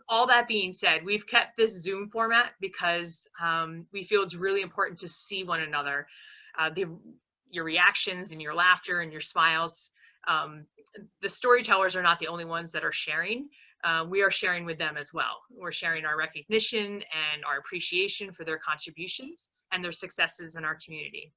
All that being said, we've kept this Zoom format because we feel it's really important to see one another, your reactions and your laughter and your smiles. The storytellers are not the only ones that are sharing. We are sharing with them as well. We're sharing our recognition and our appreciation for their contributions and their successes in our community.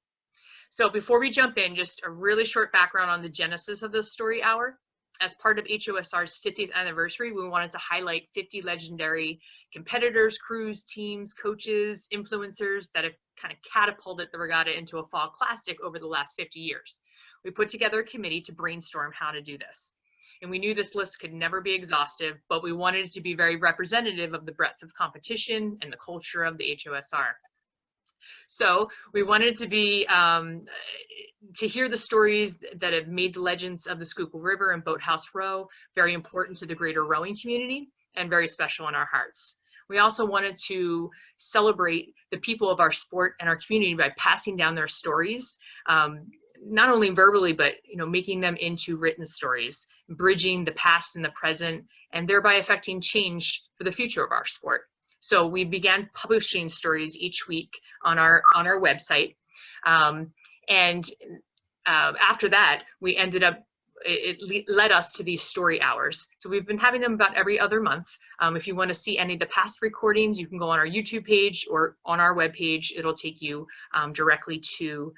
So before we jump in, just a really short background on the genesis of the Story Hour. As part of HOSR's 50th anniversary, we wanted to highlight 50 legendary competitors, crews, teams, coaches, influencers that have kind of catapulted the regatta into a fall classic over the last 50 years. We put together a committee to brainstorm how to do this. And we knew this list could never be exhaustive, but we wanted it to be very representative of the breadth of competition and the culture of the HOSR. So we wanted to be to hear the stories that have made the legends of the Schuylkill River and Boathouse Row very important to the greater rowing community and very special in our hearts. We also wanted to celebrate the people of our sport and our community by passing down their stories, not only verbally, but making them into written stories, bridging the past and the present, and thereby affecting change for the future of our sport. So we began publishing stories each week on our website. After that, we ended up, it led us to these story hours. So we've been having them about every other month. If you want to see any of the past recordings, you can go on our YouTube page or on our webpage. It'll take you directly to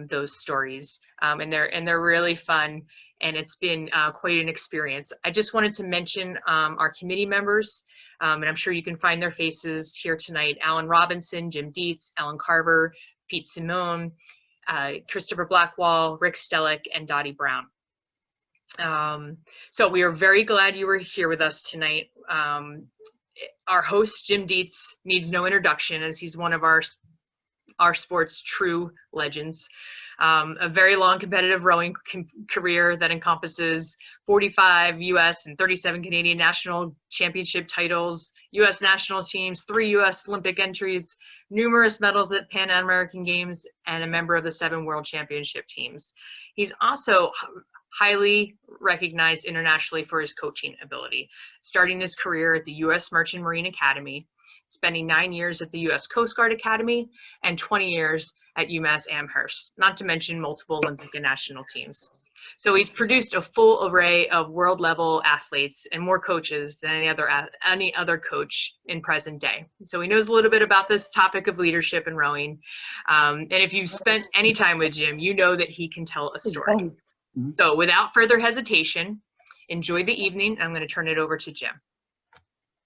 those stories. And they're really fun, and it's been quite an experience. I just wanted to mention our committee members, and I'm sure you can find their faces here tonight: Alan Robinson, Jim Dietz, Ellen Carver, Pete Simone, Christopher Blackwall, Rick Stellick, and Dottie Brown. So we are very glad you were here with us tonight. Our host, Jim Dietz, needs no introduction, as he's one of our sport's true legends. A very long competitive rowing career that encompasses 45 U.S. and 37 Canadian national championship titles, U.S. national teams, 3 U.S. Olympic entries, numerous medals at Pan American Games, and a member of the 7 World Championship teams. He's also highly recognized internationally for his coaching ability, starting his career at the U.S. Merchant Marine Academy, spending 9 years at the U.S. Coast Guard Academy, and 20 years at UMass Amherst, not to mention multiple Olympic and national teams. So he's produced a full array of world-level athletes and more coaches than any other coach in present day. So he knows a little bit about this topic of leadership and rowing. And if you've spent any time with Jim, you know that he can tell a story. So without further hesitation, enjoy the evening. I'm going to turn it over to Jim.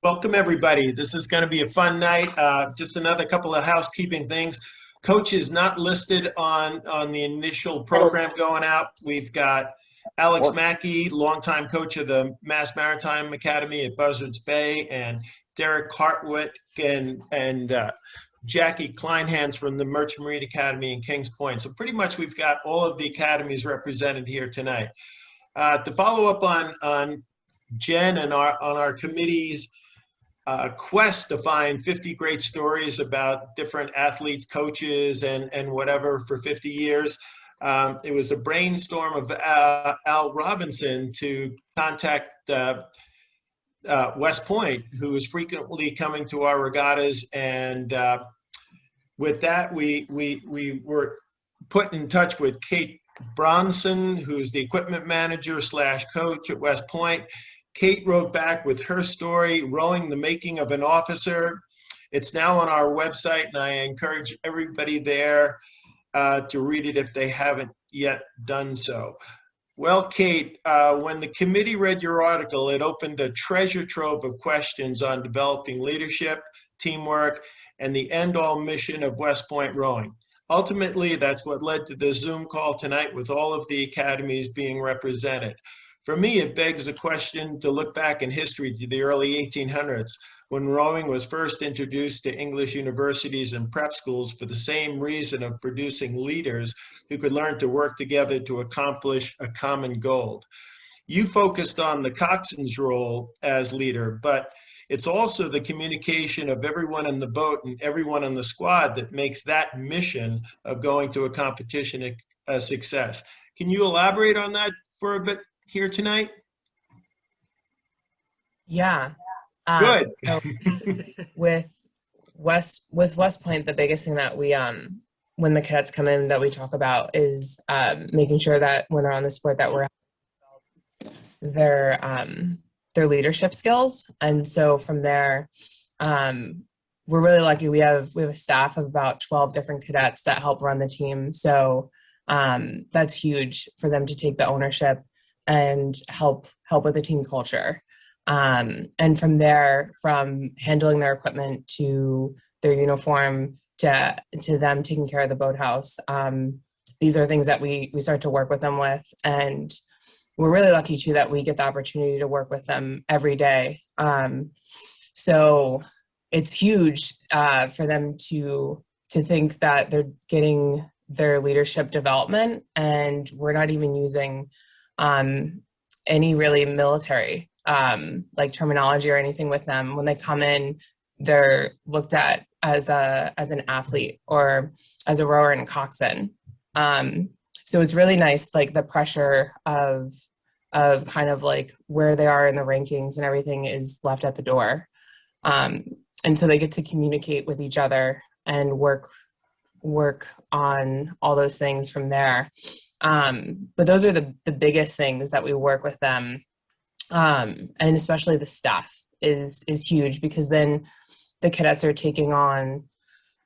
Welcome, everybody. This is going to be a fun night. Just another couple of housekeeping things. Coach is not listed on the initial program going out. We've got Alex Mackey, longtime coach of the Mass Maritime Academy at Buzzards Bay, and Derek Hartwick and Jackie Kleinhans from the Merchant Marine Academy in Kings Point. So pretty much we've got all of the academies represented here tonight. To follow up on Jen and on our committee's quest to find 50 great stories about different athletes, coaches, and whatever for 50 years, it was a brainstorm of Al Robinson to contact West Point, who is frequently coming to our regattas, and with that, we were put in touch with Kate Bronson, who's the equipment manager / coach at West Point. Kate wrote back with her story, Rowing the Making of an Officer. It's now on our website, and I encourage everybody there to read it if they haven't yet done so. Well, Kate, when the committee read your article, it opened a treasure trove of questions on developing leadership, teamwork, and the end-all mission of West Point Rowing. Ultimately, that's what led to the Zoom call tonight with all of the academies being represented. For me, it begs the question to look back in history to the early 1800s, when rowing was first introduced to English universities and prep schools for the same reason of producing leaders who could learn to work together to accomplish a common goal. You focused on the coxswain's role as leader, but it's also the communication of everyone in the boat and everyone on the squad that makes that mission of going to a competition a success. Can you elaborate on that for a bit here tonight? Yeah. Good. So with West Point, the biggest thing that we when the cadets come in that we talk about is making sure that when they're on the sport that we're their leadership skills. And so from there, we're really lucky. We have a staff of about 12 different cadets that help run the team. So that's huge for them to take the ownership and help with the team culture. And from there, from handling their equipment to their uniform to them taking care of the boathouse, these are things that we start to work with them with. And we're really lucky too that we get the opportunity to work with them every day. So it's huge for them to think that they're getting their leadership development, and we're not even using any really military like terminology or anything with them. When they come in, they're looked at as an athlete or as a rower and coxswain. So it's really nice, like the pressure of kind of like where they are in the rankings and everything is left at the door. And so they get to communicate with each other and work on all those things from there. But those are the biggest things that we work with them. And especially the staff is huge, because then the cadets are taking on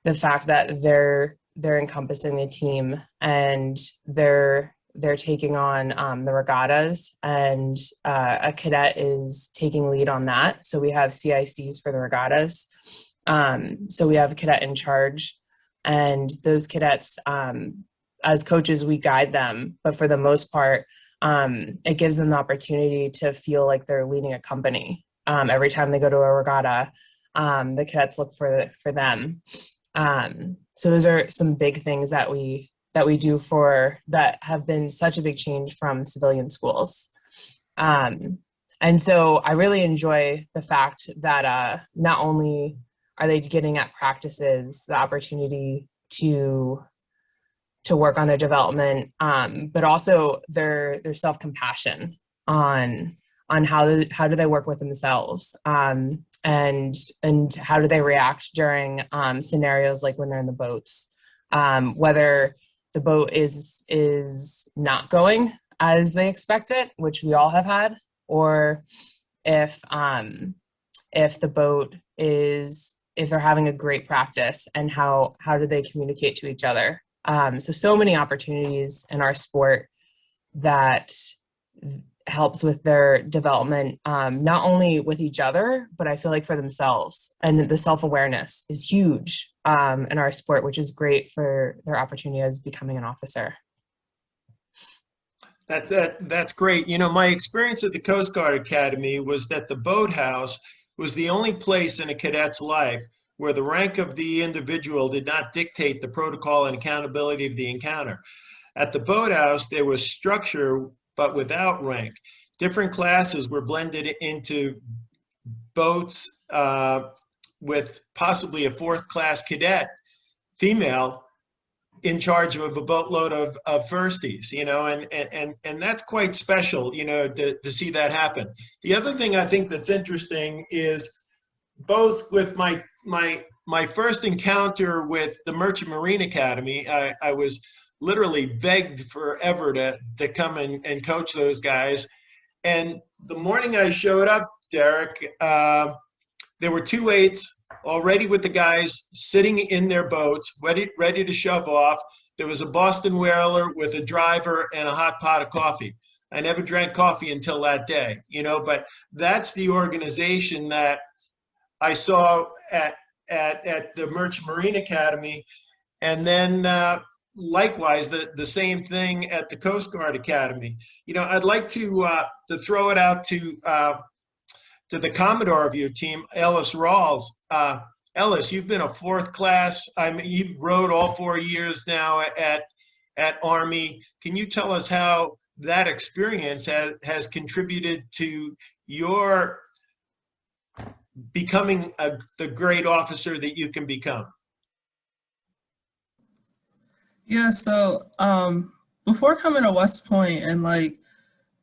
the fact that they're encompassing the team, and they're taking on the regattas, and a cadet is taking lead on that. So we have CICs for the regattas. So we have a cadet in charge, and those cadets, as coaches, we guide them, but for the most part, it gives them the opportunity to feel like they're leading a company. Every time they go to a regatta, the cadets look for them. So those are some big things that we do that have been such a big change from civilian schools. And so I really enjoy the fact that not only are they getting at practices the opportunity to work on their development, but also their self-compassion on how do they work with themselves, and how do they react during scenarios like when they're in the boats, whether the boat is not going as they expect it, which we all have had, or if the boat is, if they're having a great practice, and how do they communicate to each other. So many opportunities in our sport that helps with their development, not only with each other, but I feel like for themselves. And the self-awareness is huge in our sport, which is great for their opportunity as becoming an officer. That's great. You know, my experience at the Coast Guard Academy was that the boathouse was the only place in a cadet's life where the rank of the individual did not dictate the protocol and accountability of the encounter. At the boathouse, there was structure, but without rank. Different classes were blended into boats with possibly a fourth class cadet, female, in charge of a boatload of firsties, you know, and that's quite special, you know, to see that happen. The other thing I think that's interesting is both with my first encounter with the Merchant Marine Academy, I was literally begged forever to come and coach those guys. And the morning I showed up, Derek, there were 2 weights already with the guys sitting in their boats, ready to shove off. There was a Boston whaler with a driver and a hot pot of coffee. I never drank coffee until that day, you know, but that's the organization that I saw at the Merchant Marine Academy. And then likewise, the same thing at the Coast Guard Academy. You know, I'd like to throw it out to the Commodore of your team, Ellis Rawls. Ellis, you've been a fourth class. I mean, you've rowed all 4 years now at Army. Can you tell us how that experience has contributed to your becoming the great officer that you can become? Yeah, so before coming to West Point and like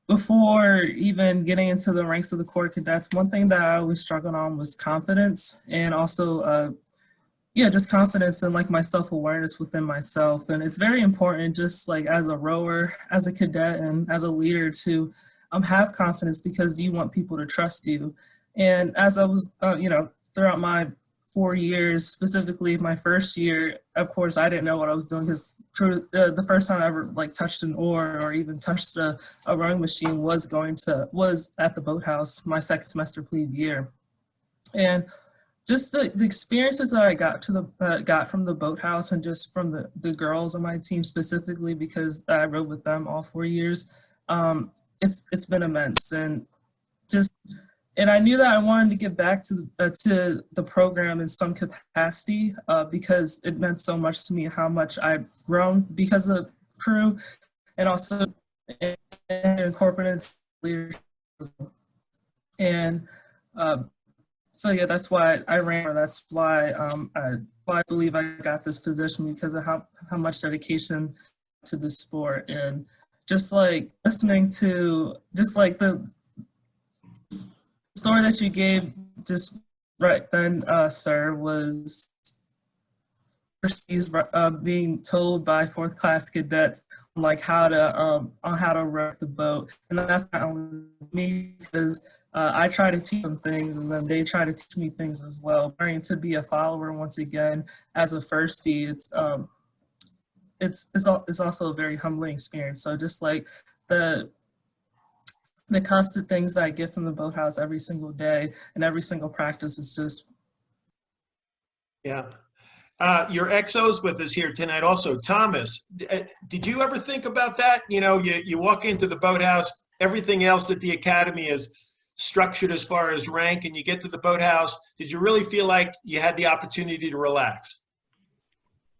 before even getting into the ranks of the Corps of Cadets, one thing that I always struggled on was confidence, and also just confidence and like my self-awareness within myself. And it's very important, just like as a rower, as a cadet, and as a leader, to have confidence, because you want people to trust you. And as I was, throughout my 4 years, specifically my first year, of course, I didn't know what I was doing, because the first time I ever like touched an oar or even touched a rowing machine was at the boathouse my second semester plebe year. And just the experiences that I got from the boathouse, and just from the girls on my team specifically, because I rowed with them all 4 years, it's been immense. And I knew that I wanted to give back to the program in some capacity, because it meant so much to me how much I've grown because of crew, and also incorporated leadership. And so yeah, that's why I ran. That's why I believe I got this position, because of how much dedication to the sport. And just like listening to just like the story that you gave just right then, sir, was being told by fourth class cadets like how to row the boat. And that's not only me, because I try to teach them things, and then they try to teach me things as well. Learning to be a follower once again as a firstie, it's also a very humbling experience. So just like the constant things that I get from the boathouse every single day and every single practice is just. Yeah. Your XO's with us here tonight also. Thomas, did you ever think about that? You walk into the boathouse, everything else at the academy is structured as far as rank, and you get to the boathouse. Did you really feel like you had the opportunity to relax?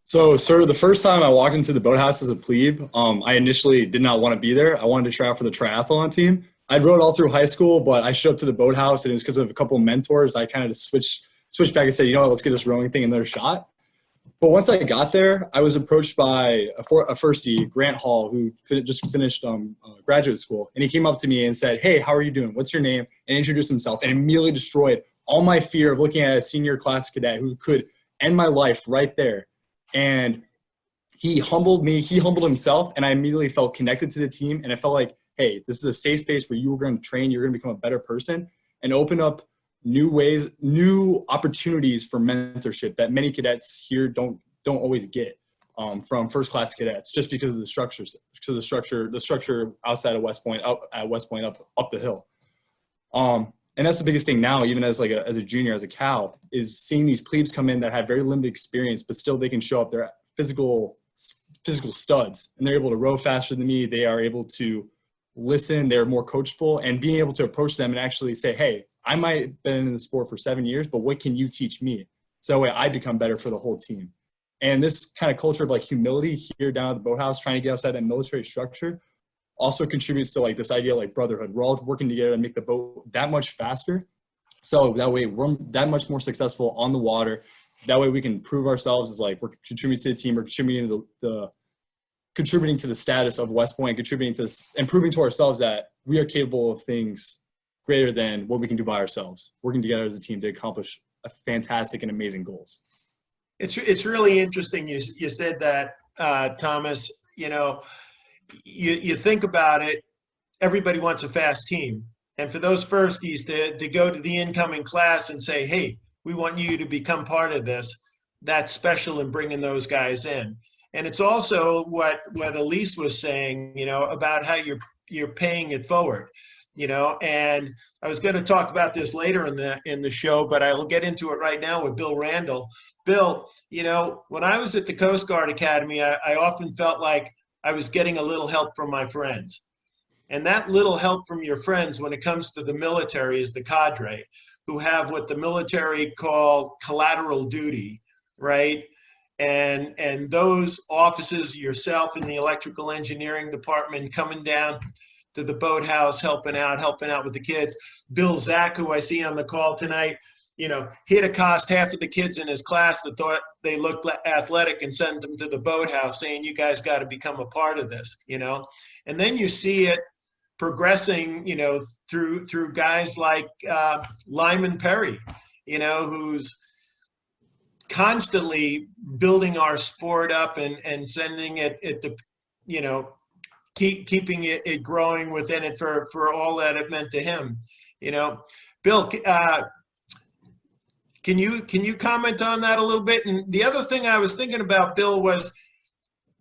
So, sir, the first time I walked into the boathouse as a plebe, I initially did not want to be there. I wanted to try out for the triathlon team. I rowed all through high school, but I showed up to the boathouse, and it was because of a couple of mentors. I kind of switched back and said, let's get this rowing thing another shot. But once I got there, I was approached by a firstie, Grant Hall, who just finished graduate school. And he came up to me and said, "Hey, how are you doing? What's your name?" And introduced himself, and immediately destroyed all my fear of looking at a senior class cadet who could end my life right there. And he humbled me. He humbled himself, and I immediately felt connected to the team. And I felt like, hey, this is a safe space where you were going to train. You're going to become a better person and open up new opportunities for mentorship that many cadets here don't always get from first class cadets, just because of the structures, because the structure outside of West Point, up the hill. And that's the biggest thing now, even as a junior, as a Cal, is seeing these plebes come in that have very limited experience, but still they can show up their physical studs, and they're able to row faster than me. They are able to listen. They're more coachable, and being able to approach them and actually say, hey, I might have been in the sport for 7 years, but what can you teach me? So that way I become better for the whole team. And this kind of culture of humility here down at the boathouse, trying to get outside that military structure, also contributes to this idea of brotherhood. We're all working together to make the boat that much faster. So that way we're that much more successful on the water. That way we can prove ourselves as we're contributing to the team, we're contributing to the status of West Point, contributing to this, and proving to ourselves that we are capable of things greater than what we can do by ourselves, working together as a team to accomplish a fantastic and amazing goals. It's really interesting you said that, Thomas. You think about it, everybody wants a fast team. And for those firsties to go to the incoming class and say, hey, we want you to become part of this, that's special in bringing those guys in. And it's also what Elise was saying, about how you're paying it forward. And I was going to talk about this later in the show, but I'll get into it right now with Bill Randall. Bill, when I was at the Coast Guard Academy, I often felt like I was getting a little help from my friends. And that little help from your friends when it comes to the military is the cadre, who have what the military call collateral duty, right? And those officers, yourself in the electrical engineering department, coming down to the boathouse, helping out with the kids. Bill Zach, who I see on the call tonight, he'd accost half of the kids in his class that thought they looked athletic and sent them to the boathouse saying, you guys got to become a part of this, And then you see it progressing, through guys like Lyman Perry, who's constantly building our sport up and sending it to, keeping it growing within it for all that it meant to him. Bill, can you comment on that a little bit? And the other thing I was thinking about, Bill,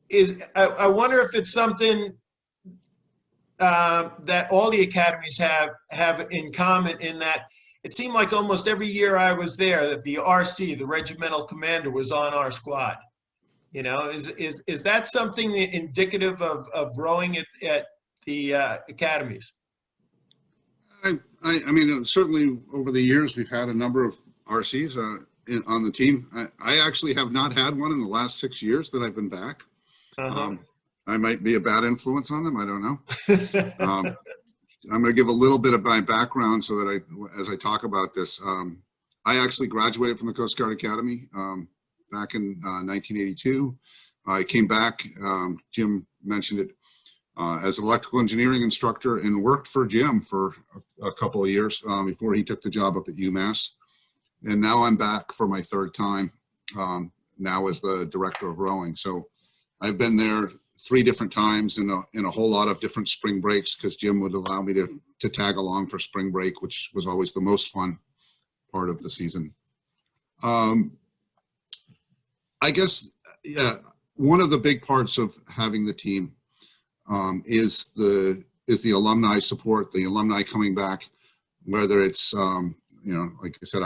is I wonder if it's something that all the academies have in common, in that it seemed like almost every year I was there that the RC, the regimental commander, was on our squad. Is that something indicative of rowing at the academies? I mean, certainly over the years we've had a number of RCs on the team. I actually have not had one in the last 6 years that I've been back. I might be a bad influence on them. I don't know. I'm going to give a little bit of my background so that as I talk about this, I actually graduated from the Coast Guard Academy back in 1982. I came back, Jim mentioned it, as an electrical engineering instructor, and worked for Jim for a couple of years before he took the job up at UMass. And now I'm back for my third time, now as the director of rowing. So I've been there 3 different times in a whole lot of different spring breaks, because Jim would allow me to tag along for spring break, which was always the most fun part of the season. I guess, yeah, one of the big parts of having the team is the alumni support, the alumni coming back, whether it's, like I said,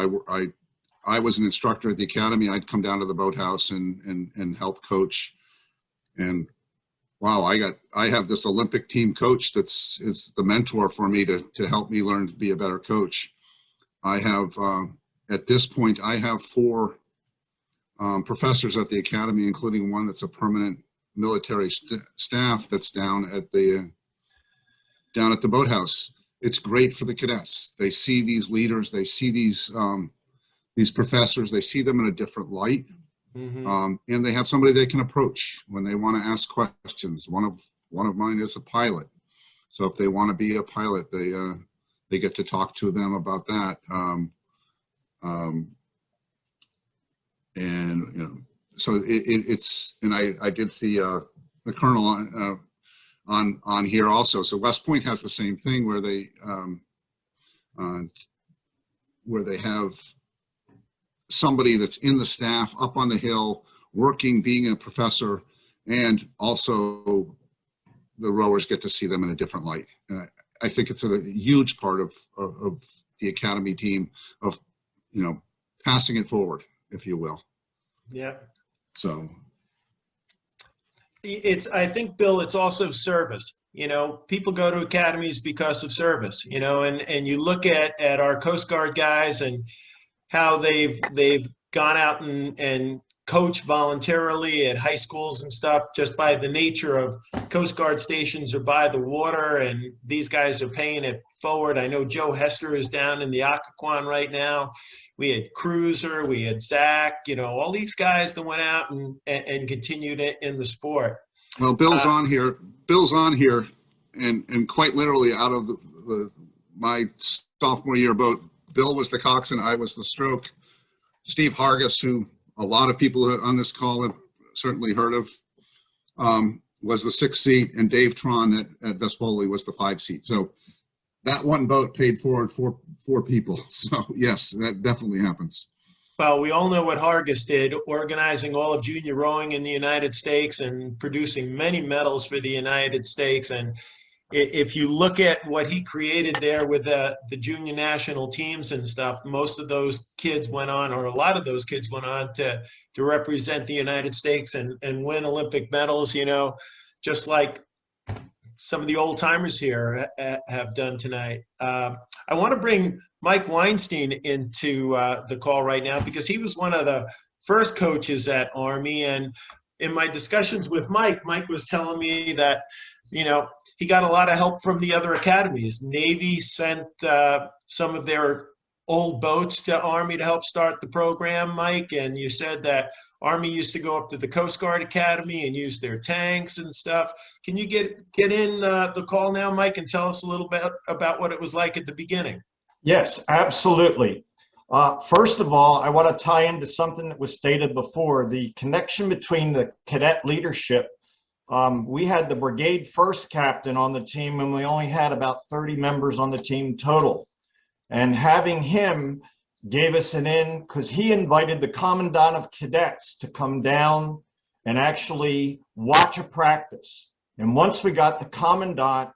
I was an instructor at the academy. I'd come down to the boathouse and help coach. And wow, I have this Olympic team coach is the mentor for me to help me learn to be a better coach. I have, at this point, I have 4 professors at the academy, including one that's a permanent military staff that's down at the boathouse. It's great for the cadets. They see these leaders, they see these professors, they see them in a different light. Mm-hmm. And they have somebody they can approach when they want to ask questions. One of mine is a pilot, so if they want to be a pilot, they get to talk to them about that. And so it's, and I did see the colonel on here also. So West Point has the same thing, where they have somebody that's in the staff up on the hill working, being a professor, and also the rowers get to see them in a different light. And I think it's a huge part of the academy team, of passing it forward, if you will. Yeah. So I think, Bill, it's also service. People go to academies because of service, and you look at our Coast Guard guys and how they've gone out and coached voluntarily at high schools and stuff, just by the nature of Coast Guard stations are by the water, and these guys are paying it forward. I know Joe Hester is down in the Occoquan right now. We had Cruiser, we had Zach, all these guys that went out and continued in the sport. Well, Bill's on here. Bill's on here, and quite literally out of my sophomore year boat, Bill was the coxswain, I was the stroke. Steve Hargis, who a lot of people on this call have certainly heard of, was the 6th seat, and Dave Tron at Vespoli was the 5th seat. So that one boat paid forward four people. So yes, that definitely happens. Well, we all know what Hargis did, organizing all of junior rowing in the United States and producing many medals for the United States. And if you look at what he created there with the junior national teams and stuff, most of those kids went on, or a lot of those kids went on to represent the United States and win Olympic medals, just like some of the old timers here have done tonight. I want to bring Mike Weinstein into the call right now, because he was one of the first coaches at Army. And in my discussions with Mike was telling me that, he got a lot of help from the other academies. Navy sent some of their old boats to Army to help start the program, Mike. And you said that Army used to go up to the Coast Guard Academy and use their tanks and stuff. Can you get in the call now, Mike, and tell us a little bit about what it was like at the beginning? Yes, absolutely. First of all, I want to tie into something that was stated before, the connection between the cadet leadership. We had the brigade first captain on the team, and we only had about 30 members on the team total. And having him gave us an in, because he invited the commandant of cadets to come down and actually watch a practice. And once we got the commandant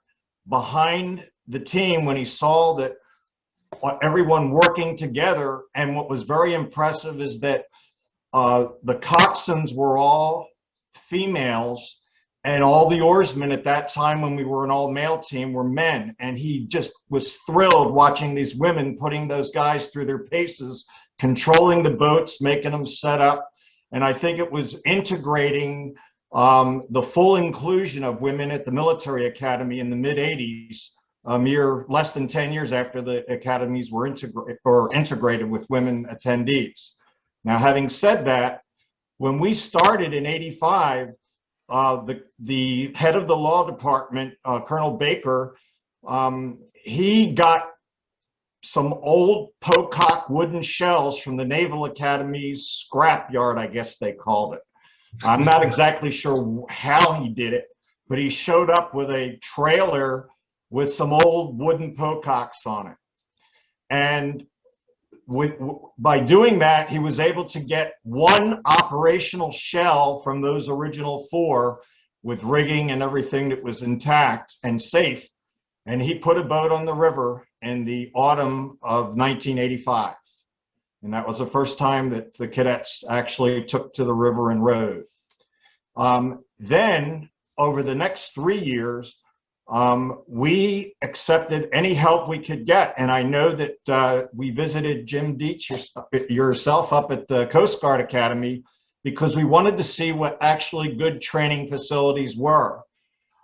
behind the team, when he saw that everyone working together, and what was very impressive is that the coxswains were all females, and all the oarsmen at that time, when we were an all-male team, were men. And he just was thrilled watching these women putting those guys through their paces, controlling the boats, making them set up. And I think it was integrating the full inclusion of women at the military academy in the mid-'80s, a mere less than 10 years after the academies were integrated with women attendees. Now, having said that, when we started in '85, the head of the law department, Colonel Baker, he got some old Pocock wooden shells from the Naval Academy's scrap yard, I guess they called it. I'm not exactly sure how he did it, but he showed up with a trailer with some old wooden Pococks on it. And by doing that, he was able to get one operational shell from those original 4 with rigging and everything that was intact and safe. And he put a boat on the river in the autumn of 1985. And that was the first time that the cadets actually took to the river and rowed. Then over the next 3 years, we accepted any help we could get. And I know that we visited Jim Dietz yourself up at the Coast Guard Academy because we wanted to see what actually good training facilities were.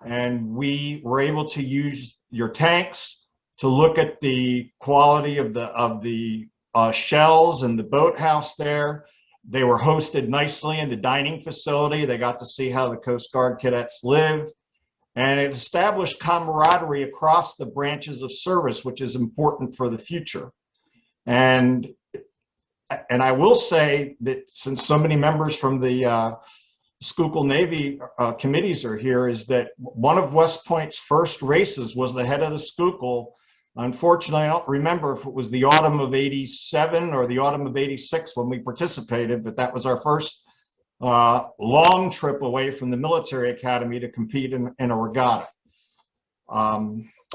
And we were able to use your tanks to look at the quality of the shells and the boathouse there. They were hosted nicely in the dining facility. They got to see how the Coast Guard cadets lived. And it established camaraderie across the branches of service, which is important for the future. And I will say that since so many members from the Schuylkill Navy committees are here, is that one of West Point's first races was the head of the Schuylkill. Unfortunately, I don't remember if it was the autumn of '87 or the autumn of '86 when we participated, but that was our first long trip away from the military academy to compete in a regatta.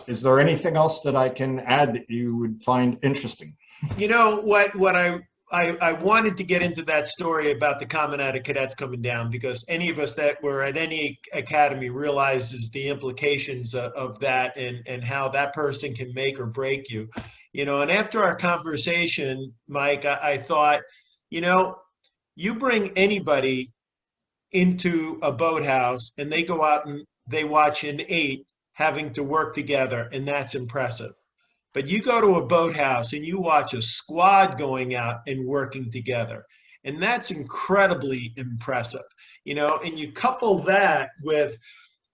Is there anything else that I can add that you would find interesting? You know what I wanted to get into that story about the Commandant of Cadets coming down, because any of us that were at any academy realizes the implications of that and how that person can make or break you. You know, and after our conversation, Mike, I thought, you know, you bring anybody into a boathouse and they go out and they watch an 8 having to work together, and that's impressive. But you go to a boathouse and you watch a squad going out and working together, and that's incredibly impressive. You know, and you couple that with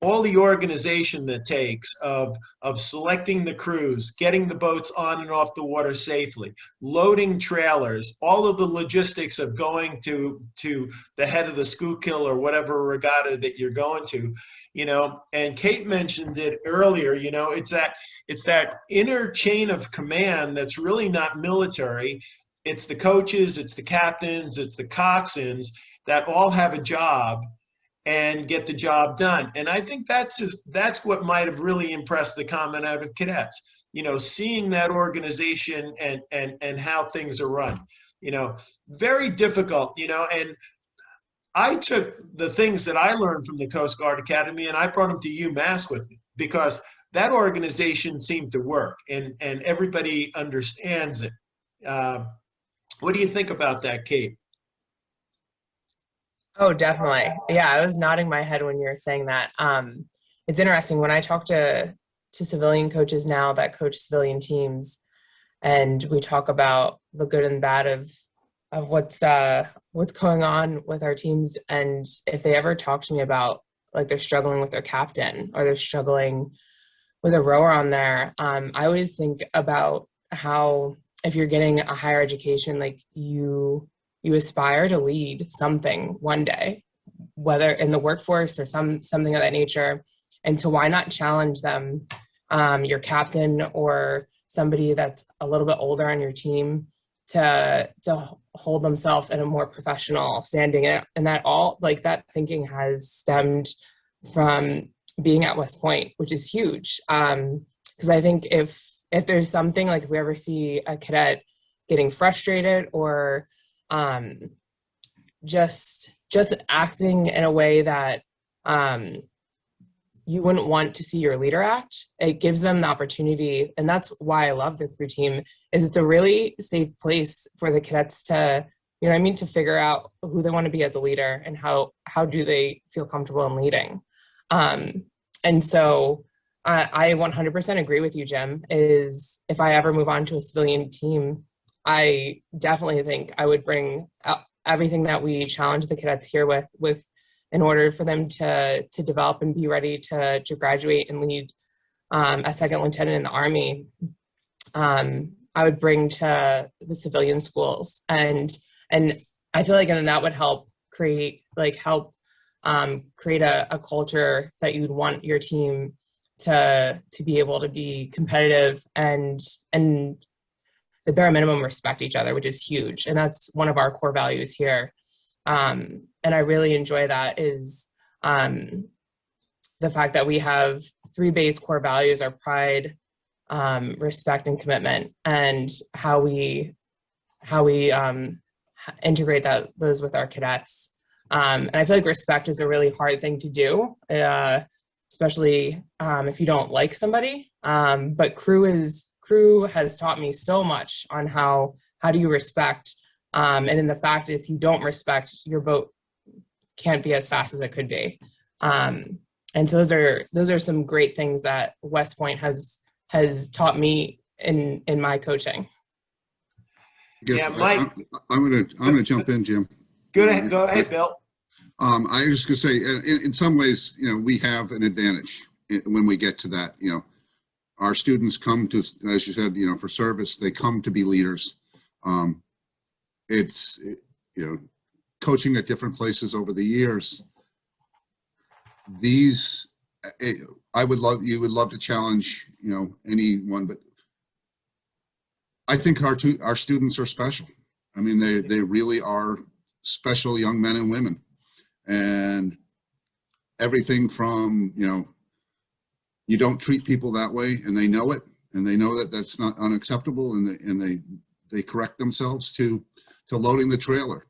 all the organization that takes of selecting the crews, getting the boats on and off the water safely, loading trailers, all of the logistics of going to the head of the Schuylkill or whatever regatta that you're going to, you know. And Kate mentioned it earlier, you know, it's that inner chain of command that's really not military. It's the coaches, it's the captains, it's the coxswains that all have a job and get the job done. And I think that's what might have really impressed the Commandant of Cadets, you know, seeing that organization and how things are run, you know, very difficult, you know. And I took the things that I learned from the Coast Guard Academy and I brought them to UMass with me, because that organization seemed to work and everybody understands it. What do you think about that, Kate? Oh, definitely. Yeah, I was nodding my head when you were saying that. It's interesting when I talk to civilian coaches now that coach civilian teams, and we talk about the good and bad of what's going on with our teams, and if they ever talk to me about like they're struggling with their captain or they're struggling with a rower on there, I always think about how if you're getting a higher education, like you aspire to lead something one day, whether in the workforce or something of that nature, and to why not challenge them, your captain or somebody that's a little bit older on your team, to hold themselves in a more professional standing. And that all, like, that thinking has stemmed from being at West Point, which is huge. Because I think if there's something, like if we ever see a cadet getting frustrated or just acting in a way that you wouldn't want to see your leader act, it gives them the opportunity. And that's why I love the crew team, is it's a really safe place for the cadets to, you know what I mean, to figure out who they want to be as a leader and how do they feel comfortable in leading. And so I 100% agree with you, Jim, is if I ever move on to a civilian team, I definitely think I would bring everything that we challenge the cadets here with in order for them to develop and be ready to graduate and lead a second lieutenant in the Army. I would bring to the civilian schools, and I feel like that would help create a culture that you'd want your team to be able to be competitive and the bare minimum respect each other, which is huge. And that's one of our core values here. And I really enjoy that is the fact that we have 3 base core values: our pride, respect, and commitment, and how we integrate those with our cadets. And I feel like respect is a really hard thing to do, especially if you don't like somebody. But crew has taught me so much on how do you respect, and in the fact if you don't respect, your boat can't be as fast as it could be. And so those are some great things that West Point has taught me in my coaching. Yeah, Mike. I'm gonna jump in, Jim. Go ahead, Bill. I was just gonna say, in some ways, we have an advantage when we get to that. Our students come to, as you said, for service. They come to be leaders. It's coaching at different places over the years. You would love to challenge anyone, but I think our students are special. I mean, they really are special young men and women, and everything from you don't treat people that way, and they know it, and they know that that's not unacceptable, and they correct themselves to loading the trailer.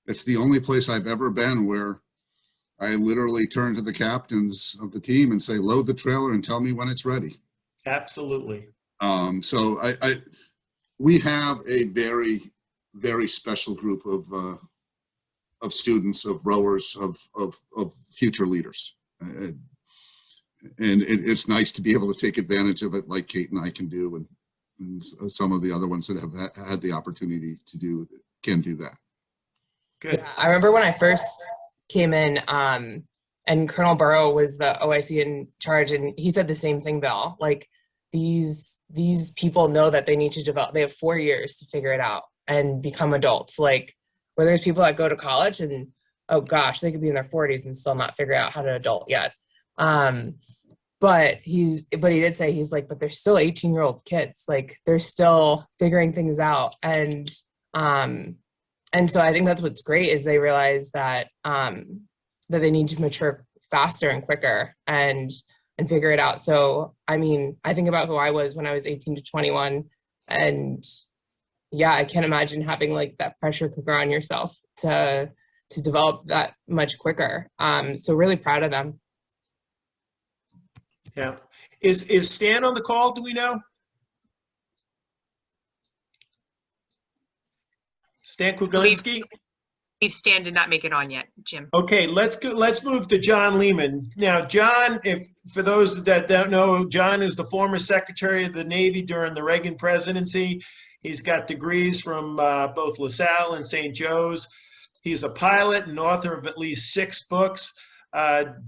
It's the only place I've ever been where I literally turn to the captains of the team and say, load the trailer and tell me when it's ready. Absolutely. So we have a very, very special group of students, of rowers, of future leaders. And it's nice to be able to take advantage of it like Kate and I can do, and some of the other ones that have had the opportunity to can do that. Good. Yeah, I remember when I first came in, and Colonel Burrow was the OIC in charge, and he said the same thing, Bill. Like, these people know that they need to develop. They have 4 years to figure it out and become adults. Like, where there's people that go to college and, oh gosh, they could be in their 40s and still not figure out how to adult yet. But he did say, he's like, but they're still 18-year-old kids. Like, they're still figuring things out. And so I think that's what's great, is they realize that that they need to mature faster and quicker and figure it out. So, I mean, I think about who I was when I was 18 to 21, and yeah, I can't imagine having like that pressure cooker on yourself to develop that much quicker. So really proud of them. Yeah. Is Stan on the call? Do we know? Stan Kuglinski? Stan did not make it on yet, Jim. Okay, let's move to John Lehman. Now, John, for those that don't know, John is the former Secretary of the Navy during the Reagan presidency. He's got degrees from both LaSalle and St. Joe's. He's a pilot and author of at least 6 books.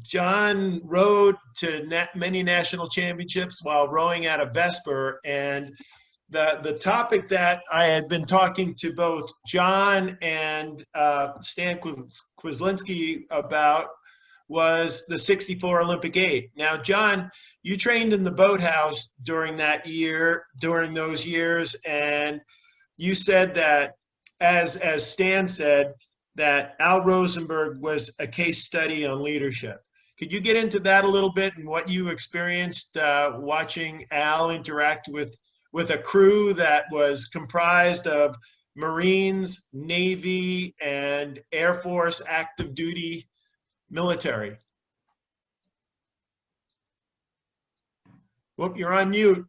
John rode to many national championships while rowing out of Vesper. And the topic that I had been talking to both John and Stan Kwaslinski about was the 64 Olympic 8. Now, John, you trained in the boathouse during those years, and you said that, as Stan said, that Al Rosenberg was a case study on leadership. Could you get into that a little bit and what you experienced watching Al interact with a crew that was comprised of Marines, Navy, and Air Force active duty military? Whoop, you're on mute.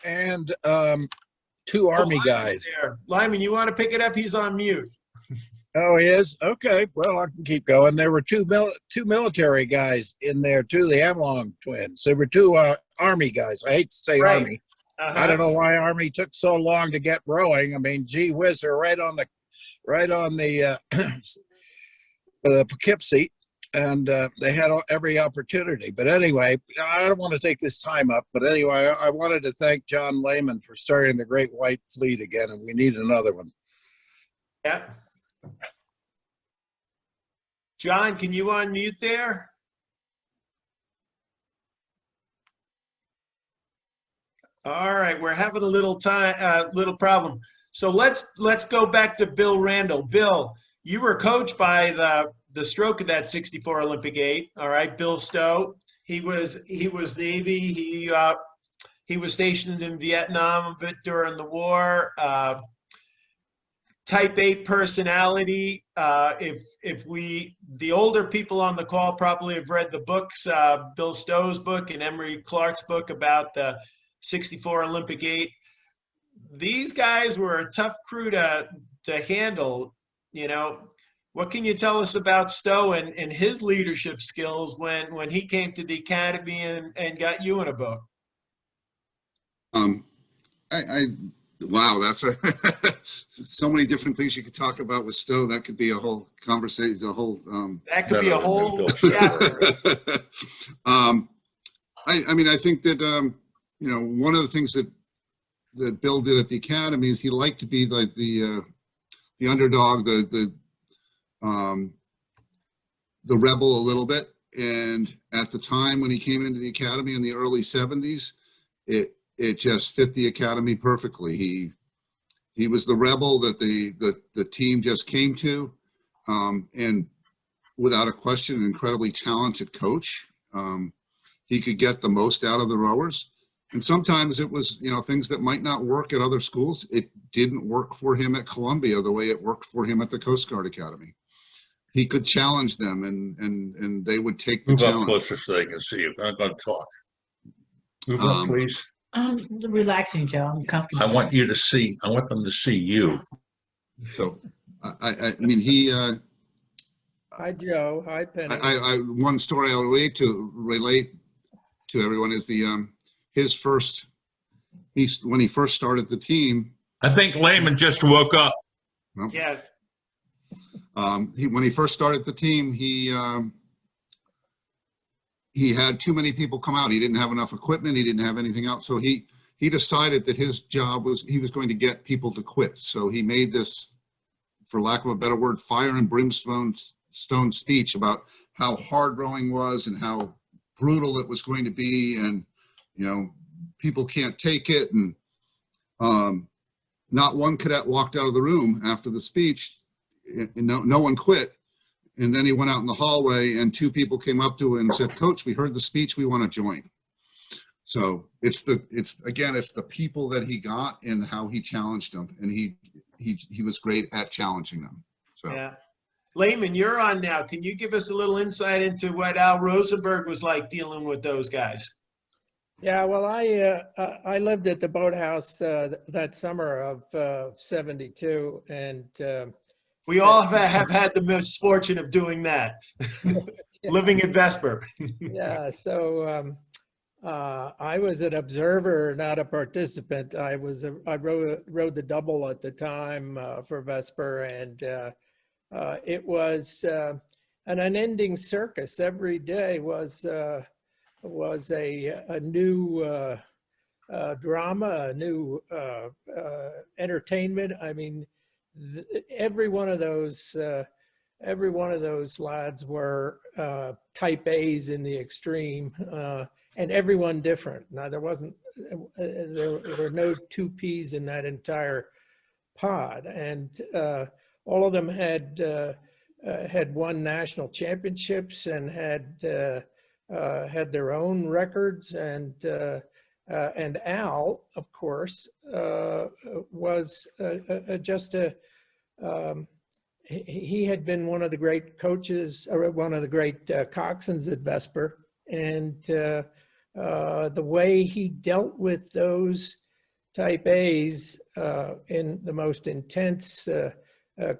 And 2 Army guys. Lyman, you want to pick it up? He's on mute. Oh, he is? Okay. Well, I can keep going. There were two military guys in there, too, the Amlong twins. There were 2 Army guys. I hate to say Right. Army. I don't know why Army took so long to get rowing. I mean, gee whiz, they're right on the Poughkeepsie, and they had every opportunity. But anyway, I don't want to take this time up. But anyway, I wanted to thank John Lehman for starting the Great White Fleet again, and we need another one. Yeah. John, can you unmute there? All right, we're having a little problem. So let's go back to Bill Randall. Bill, you were coached by the stroke of that 64 Olympic 8. All right, Bill Stowe. He was Navy. He was stationed in Vietnam a bit during the war. Type 8 personality. The older people on the call probably have read the books, Bill Stowe's book and Emery Clark's book about the 64 Olympic 8. These guys were a tough crew to handle. You know, what can you tell us about Stowe and his leadership skills when he came to the Academy and got you in a boat? Wow, that's so many different things you could talk about with Stowe. That could be a whole conversation, that could be a whole chapter. I think that, one of the things that Bill did at the Academy is he liked to be like the underdog, the rebel a little bit. And at the time when he came into the Academy in the early 70s, it just fit the Academy perfectly. He was the rebel that the team just came to, and without a question, an incredibly talented coach. He could get the most out of the rowers. And sometimes it was, things that might not work at other schools. It didn't work for him at Columbia the way it worked for him at the Coast Guard Academy. He could challenge them, and they would take the challenge. Move up closer so they can see you. I'm not going to talk. Move up, please. Relaxing, Joe. I'm comfortable. I want them to see you. So, I mean, he. Hi, Joe. Hi, Penny. One story I'll relate to everyone is when he first started the team. I think Lehman just woke up. Well, Yeah. When he first started the team, he had too many people come out. He didn't have enough equipment. He didn't have anything else. So he decided that his job was he was going to get people to quit. So he made this, for lack of a better word, fire and brimstone speech about how hard rowing was and how brutal it was going to be, and people can't take it. And not one cadet walked out of the room after the speech. No one quit. And then he went out in the hallway, and 2 people came up to him and said, "Coach, we heard the speech. We want to join." So it's the people that he got and how he challenged them, and he was great at challenging them. So Yeah. Lehman, you're on now. Can you give us a little insight into what Al Rosenberg was like dealing with those guys? Yeah, well, I lived at the boathouse that summer of '72, and We all have had the misfortune of doing that, living at Vesper. yeah, so I was an observer, not a participant. I rode the double at the time for Vesper, and it was an unending circus. Every day was a new drama, a new entertainment. I mean, every one of those lads were type A's in the extreme, and everyone different. Now there were no two P's in that entire pod, and all of them had won national championships and had their own records, and Al, of course, was just a he had been one of the great coaches, or one of the great coxswains at Vesper, and the way he dealt with those type A's in the most intense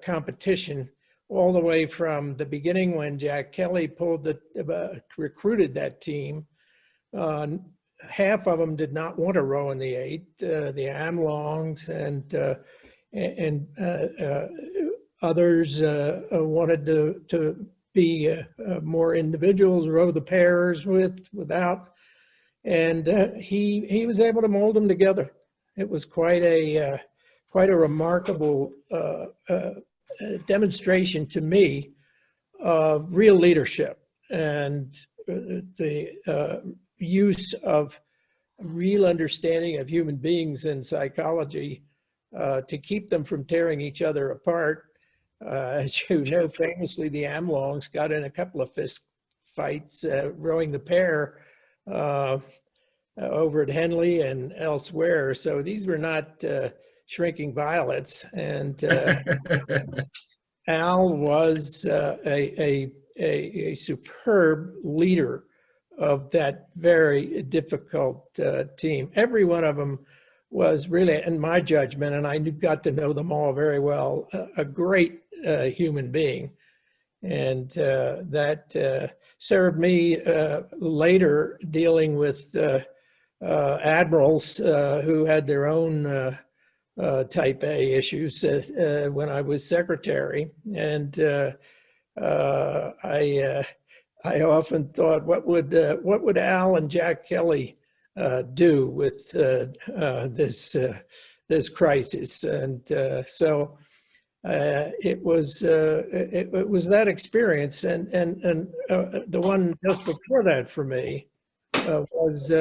competition, all the way from the beginning when Jack Kelly recruited that team. Half of them did not want to row in the 8, the Amlongs, and others wanted to be more individuals, row the pairs without, and he was able to mold them together. It was quite a remarkable demonstration to me of real leadership and the use of real understanding of human beings and psychology to keep them from tearing each other apart. As you know, famously, the Amlongs got in a couple of fist fights rowing the pair over at Henley and elsewhere. So these were not shrinking violets. And Al was a superb leader of that very difficult team. Every one of them was really, in my judgment, and I got to know them all very well, a great human being. And that served me later dealing with admirals who had their own type A issues when I was secretary. And I often thought, what would Al and Jack Kelly do with this crisis? And so it was that experience, and the one just before that for me was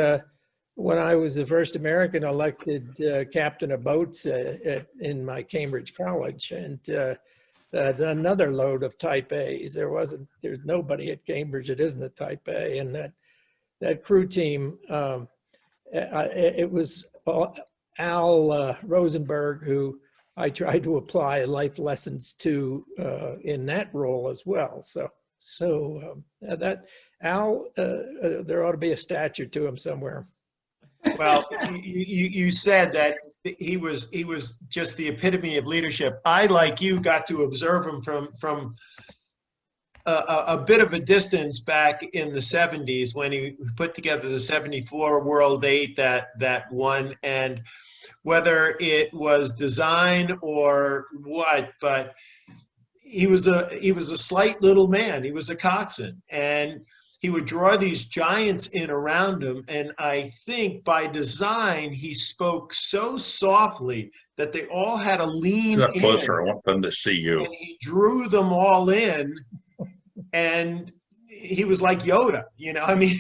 when I was the first American elected captain of boats in my Cambridge college, and another load of type A's. There's nobody at Cambridge that isn't a type A, and that crew team, it was Al Rosenberg who I tried to apply life lessons to in that role as well. So that Al, there ought to be a statue to him somewhere. Well, you said that he was just the epitome of leadership. I, like you, got to observe him from a bit of a distance back in the 70s when he put together the 74 World 8 that won, and whether it was design or what, but he was a slight little man. He was a coxswain, and he would draw these giants in around him. And I think by design, he spoke so softly that they all had to lean Get closer. in. I want them to see you. And he drew them all in, and he was like Yoda, I mean,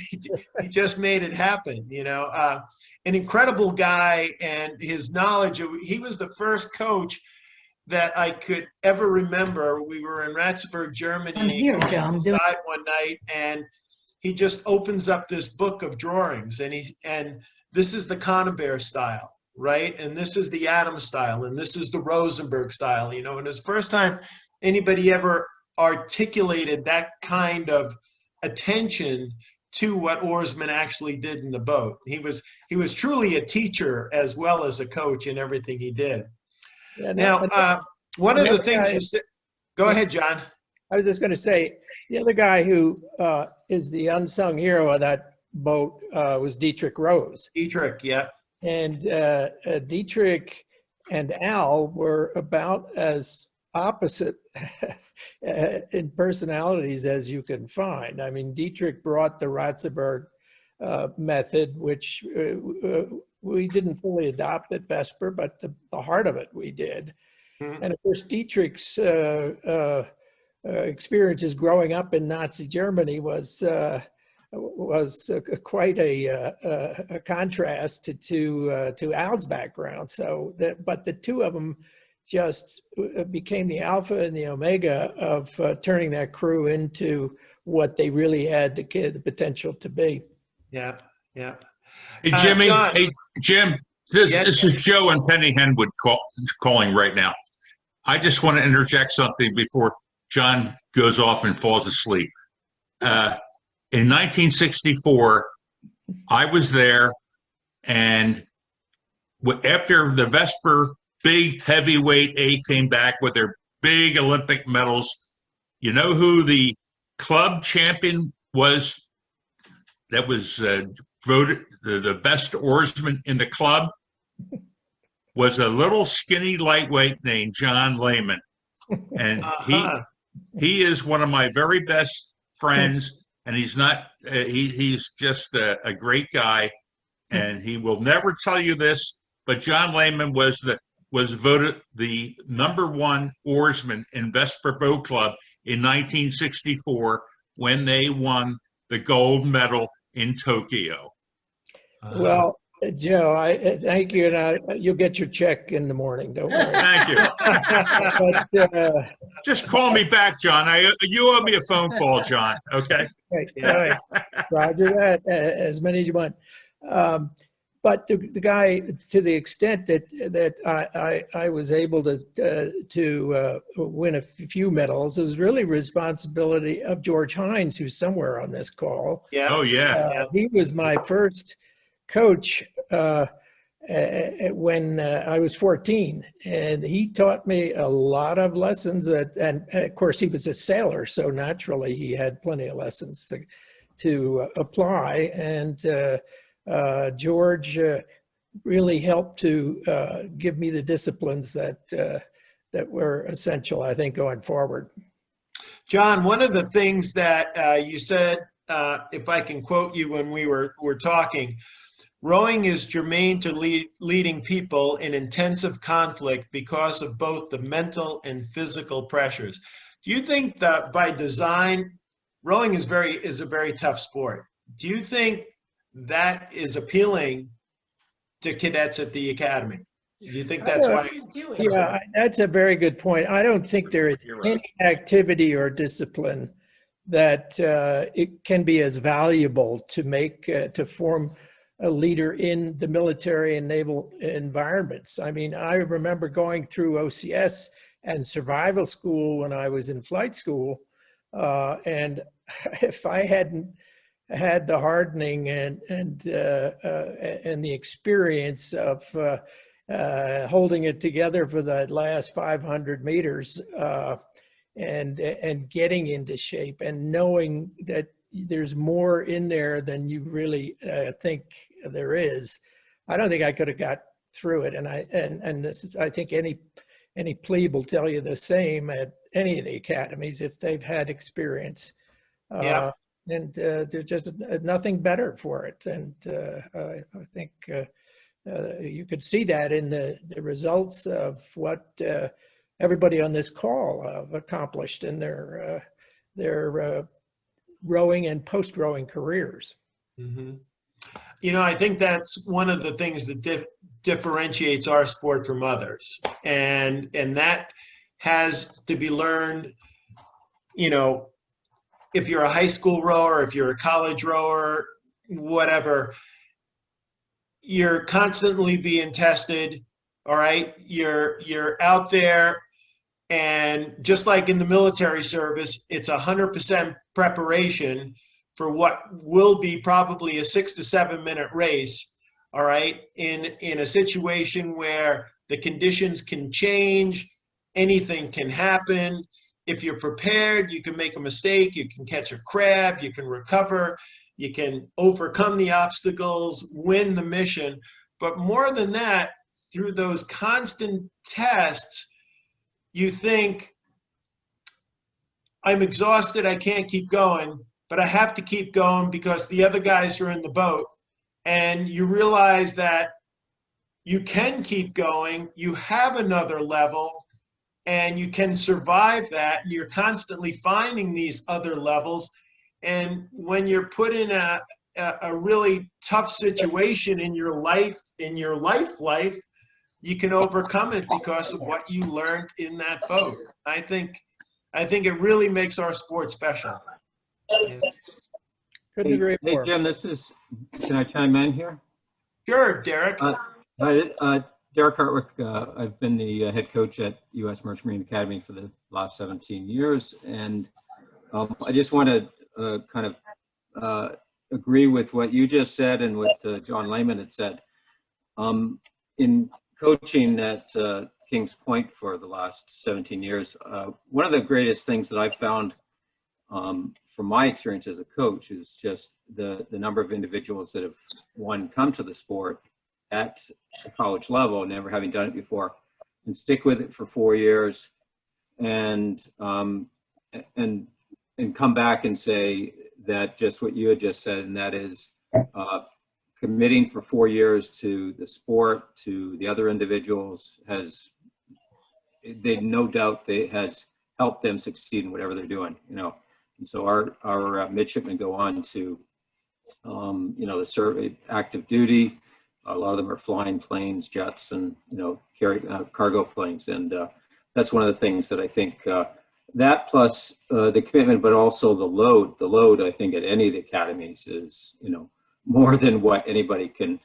he just made it happen, an incredible guy, and his knowledge he was the first coach that I could ever remember. We were in Ratzeburg, Germany. I'm here, John. Inside one night, and he just opens up this book of drawings, and this is the Connebear style, right? And this is the Adams style, and this is the Rosenberg style, and it's the first time anybody ever articulated that kind of attention to what oarsmen actually did in the boat. He was truly a teacher as well as a coach in everything he did. Yeah, Now, one of the things you said, go ahead, John. I was just going to say, the other guy who is the unsung hero of that boat was Dietrich Rose. Dietrich, yeah. And Dietrich and Al were about as opposite in personalities as you can find. I mean, Dietrich brought the Ratzenberg method, which we didn't fully adopt at Vesper, but the heart of it we did. Mm-hmm. And of course, Dietrich's experiences growing up in Nazi Germany was quite a contrast to Al's background. So, but the two of them just became the alpha and the omega of turning that crew into what they really had the potential to be. Yeah, yeah. Hey, Jimmy, hey, Jim, this is Joe and Penny Henwood calling right now. I just want to interject something before John goes off and falls asleep. In 1964, I was there, and after the Vesper big heavyweight A came back with their big Olympic medals, you know who the club champion was that was voted the best oarsman in the club? Was a little skinny lightweight named John Lehman. And he is one of my very best friends, and he's not he's just a great guy, and he will never tell you this, but John Lehman was voted the #1 oarsman in Vesper Boat Club in 1964 when they won the gold medal in Tokyo. Well, Joe, I thank you, and you'll get your check in the morning. Don't worry. Thank you. But, just call me back, John. You owe me a phone call, John. Okay. Right. All right. Roger that. As many as you want. But the guy, to the extent that I was able to win a few medals, it was really responsibility of George Hines, who's somewhere on this call. Yeah. Oh yeah. He was my first coach when I was 14, and he taught me a lot of lessons and of course he was a sailor, so naturally he had plenty of lessons to apply, and George really helped to give me the disciplines that were essential, I think, going forward. John, one of the things that you said, if I can quote you when we were talking, rowing is germane to leading people in intensive conflict because of both the mental and physical pressures. Do you think that by design, rowing is a very tough sport? Do you think that is appealing to cadets at the academy? Do you think that's why? Yeah, that's a very good point. I don't think there is any activity or discipline that it can be as valuable to form a leader in the military and naval environments. I mean, I remember going through OCS and survival school when I was in flight school, and if I hadn't had the hardening and the experience of holding it together for the last 500 meters and getting into shape and knowing that there's more in there than you really think there is, I don't think I could have got through it. And this is, I think any plebe will tell you the same at any of the academies if they've had experience. Yeah. And there's just nothing better for it. And I think you could see that in the results of what everybody on this call accomplished in their rowing and post-rowing careers. Mm-hmm. You know, I think that's one of the things that differentiates our sport from others. And that has to be learned, you know, if you're a high school rower, if you're a college rower, whatever, you're constantly being tested, all right? You're out there, and just like in the military service, it's 100% preparation for what will be probably a 6 to 7 minute race, all right, in a situation where the conditions can change, anything can happen. If you're prepared, you can make a mistake, you can catch a crab, you can recover, you can overcome the obstacles, win the mission. But more than that, through those constant tests, you think, I'm exhausted, I can't keep going, but I have to keep going because the other guys are in the boat. And you realize that you can keep going, you have another level, and you can survive that. And you're constantly finding these other levels. And when you're put in a really tough situation in your life, you can overcome it because of what you learned in that boat. I think it really makes our sport special. Yeah. Couldn't agree more. Hey, Jim, can I chime in here? Sure, Derek. Derek Hartwick, I've been the head coach at U.S. Merchant Marine Academy for the last 17 years. And I just want to kind of agree with what you just said and what John Lehman had said. In coaching at Kings Point for the last 17 years, one of the greatest things that I've found from my experience as a coach is just the number of individuals that have, one, come to the sport at the college level, never having done it before, and stick with it for 4 years, and come back and say that just what you had just said, and that is committing for 4 years to the sport, to the other individuals, no doubt has helped them succeed in whatever they're doing, you know. And so our midshipmen go on to, the serve active duty. A lot of them are flying planes, jets, and carry cargo planes. And that's one of the things that I think that plus the commitment, but also the load. The load, I think, at any of the academies is more than what anybody can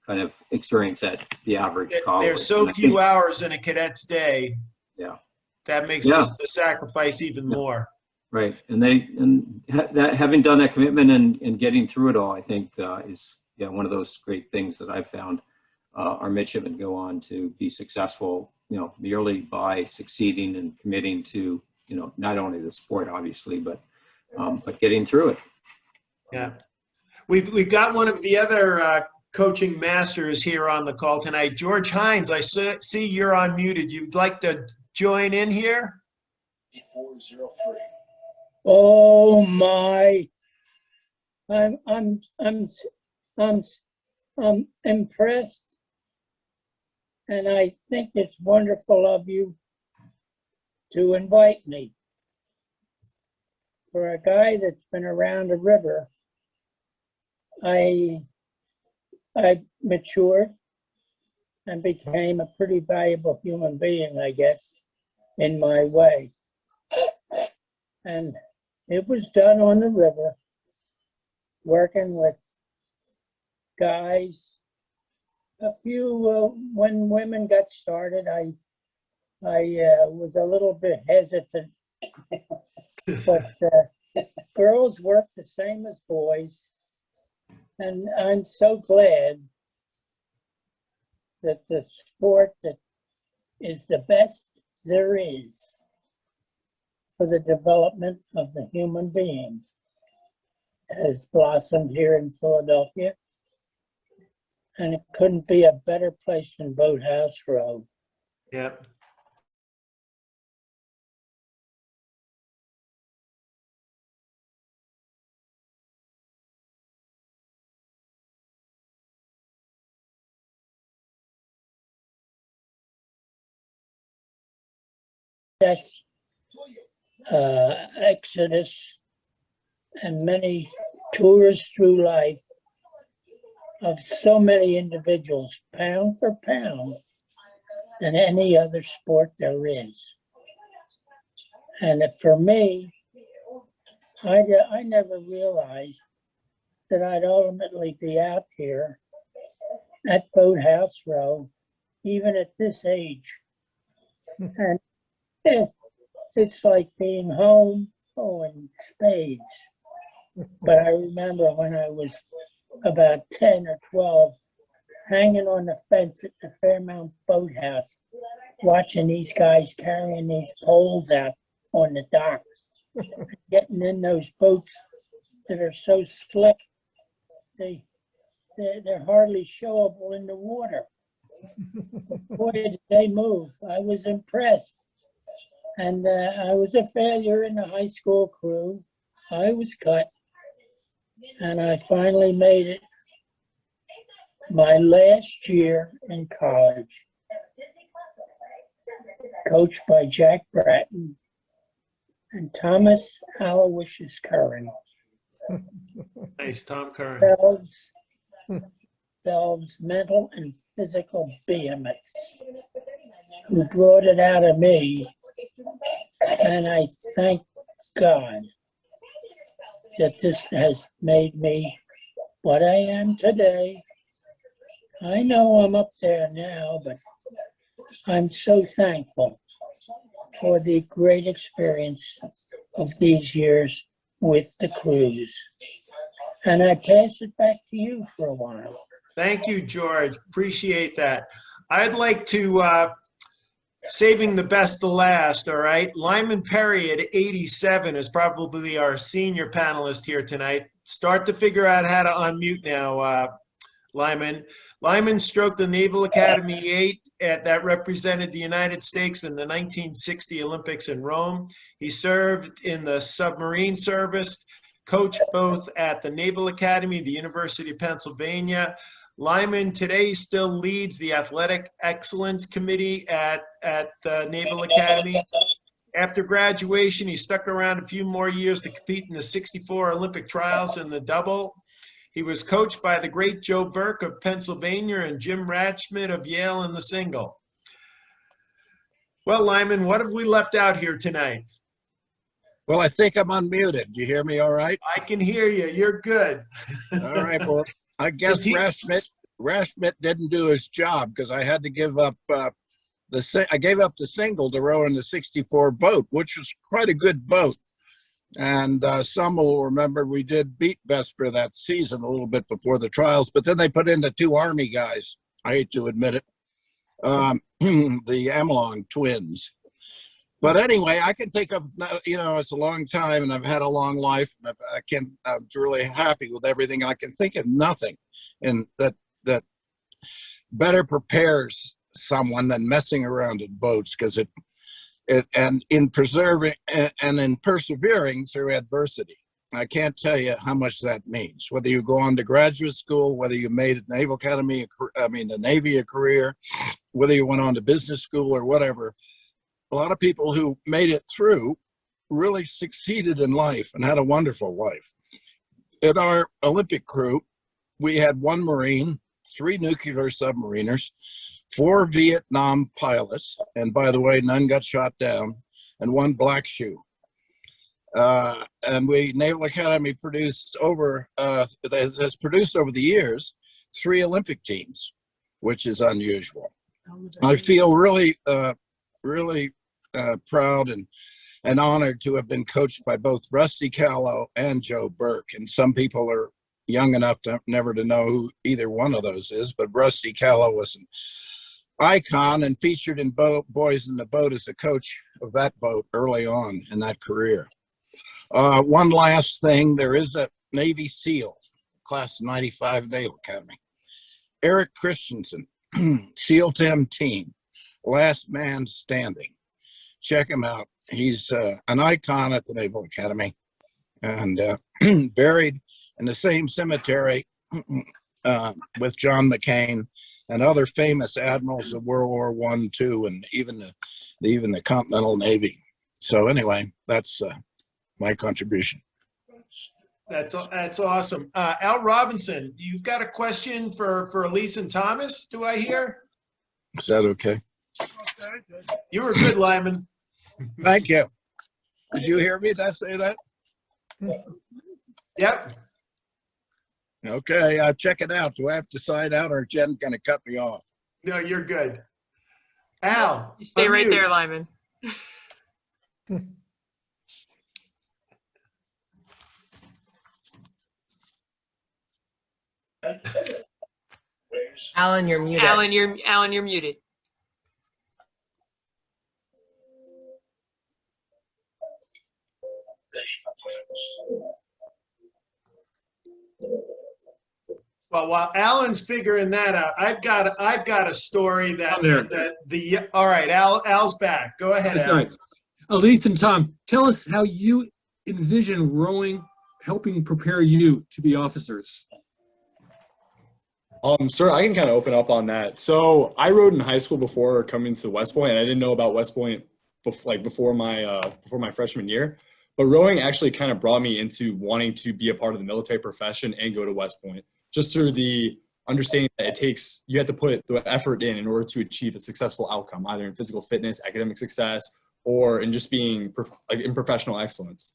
kind of experience at the average college. There's so few hours in a cadet's day. Yeah, that makes the sacrifice even more. Right, and that having done that commitment and getting through it all, I think is one of those great things that I've found. Our midshipmen go on to be successful, merely by succeeding and committing to not only the sport, obviously, but getting through it. Yeah, we've got one of the other coaching masters here on the call tonight, George Hines. I see you're unmuted. You'd like to join in here? 403. Oh my! I'm impressed, and I think it's wonderful of you to invite me. For a guy that's been around the river, I matured and became a pretty valuable human being, I guess, in my way. And it was done on the river, working with guys. A few, when women got started, I was a little bit hesitant, but girls work the same as boys. And I'm so glad that the sport that is the best there is for the development of the human being has blossomed here in Philadelphia. And it couldn't be a better place than Boathouse Row. Yep. That's exodus and many tours through life of so many individuals, pound for pound, than any other sport there is. And for me, I never realized that I'd ultimately be out here at Boathouse Row, even at this age. And it's like being home, in spades. But I remember when I was about 10 or 12, hanging on the fence at the Fairmount Boathouse, watching these guys carrying these poles out on the dock, getting in those boats that are so slick, they're hardly showable in the water. Boy, did they move. I was impressed. And I was a failure in the high school crew. I was cut. And I finally made it my last year in college. Coached by Jack Bratton and Thomas Aloysius Curran. Nice, Tom Curran. Themselves mental and physical behemoths who brought it out of me. And I thank God that this has made me what I am today. I know I'm up there now, but I'm so thankful for the great experience of these years with the crews. And I pass it back to you for a while. Thank you, George. Appreciate that. I'd like to, saving the best to last, all right? Lyman Perry at 87 is probably our senior panelist here tonight. Start to figure out how to unmute now, Lyman. Lyman stroked the Naval Academy 8 that represented the United States in the 1960 Olympics in Rome. He served in the submarine service, coached both at the Naval Academy, the University of Pennsylvania. Lyman today still leads the Athletic Excellence Committee at the Naval Academy. After graduation, he stuck around a few more years to compete in the 64 Olympic trials in the double. He was coached by the great Joe Burke of Pennsylvania and Jim Ratchman of Yale in the single. Well, Lyman, what have we left out here tonight? Well, I think I'm unmuted. You hear me all right? I can hear you. You're good. All right. Well, I guess Rashmit didn't do his job because I had to give up I gave up the single to row in the 64 boat, which was quite a good boat. And some will remember we did beat Vesper that season a little bit before the trials, but then they put in the two Army guys. I hate to admit it. The Amelong twins. But anyway, I can think of, it's a long time and I've had a long life. I'm really happy with everything. I can think of nothing and that better prepares someone than messing around in boats, because and in persevering through adversity. I can't tell you how much that means. Whether you go on to graduate school, whether you made the Naval Academy, the Navy a career, whether you went on to business school or whatever, a lot of people who made it through really succeeded in life and had a wonderful life. In our Olympic crew, we had one Marine, 3 nuclear submariners, 4 Vietnam pilots, and by the way, none got shot down, and 1 black shoe. And Naval Academy produced has produced over the years 3 Olympic teams, which is unusual. I feel really proud and honored to have been coached by both Rusty Callow and Joe Burke. And some people are young enough to never to know who either one of those is, but Rusty Callow was an icon and featured in Boys in the Boat as a coach of that boat early on in that career. One last thing, there is a Navy SEAL, class 95 Naval Academy. Eric Christensen, SEAL Team team, last man standing. Check him out. He's an icon at the Naval Academy and buried in the same cemetery with John McCain and other famous admirals of World War I, II, and even the Continental Navy. So anyway, that's my contribution. That's awesome. Al Robinson, you've got a question for Elise and Thomas, do I hear? Is that okay? You were good, Lyman. Thank you. Did you hear me? Did I say that? Yep. Okay, check it out. Do I have to sign out or Jen going to cut me off? No, you're good. Al, you stay right there, Lyman. Alan, you're muted. Alan, you're muted. Well, while Alan's figuring that out, I've got a story that all right, Al's back. Go ahead, Al. Right. Elise and Tom, tell us how you envision rowing helping prepare you to be officers. Sir, I can kind of open up on that. So I rowed in high school before coming to West Point, and I didn't know about West Point before my freshman year. But rowing actually kind of brought me into wanting to be a part of the military profession and go to West Point, just through the understanding that you have to put the effort in order to achieve a successful outcome, either in physical fitness, academic success, or in just being in professional excellence.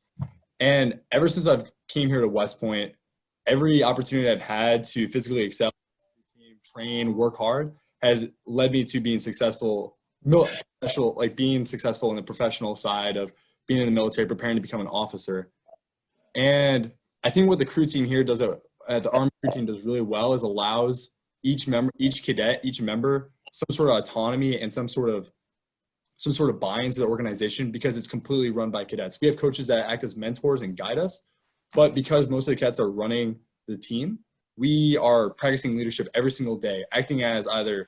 And ever since I've came here to West Point, every opportunity I've had to physically excel, train, work hard has led me to being successful, being successful in the professional side of being in the military, preparing to become an officer. And I think what the crew team here does, the Army crew team does really well, is allows each member, each cadet, each member some sort of autonomy and some sort of buy into the organization, because it's completely run by cadets. We have coaches that act as mentors and guide us, but because most of the cadets are running the team, we are practicing leadership every single day, acting as either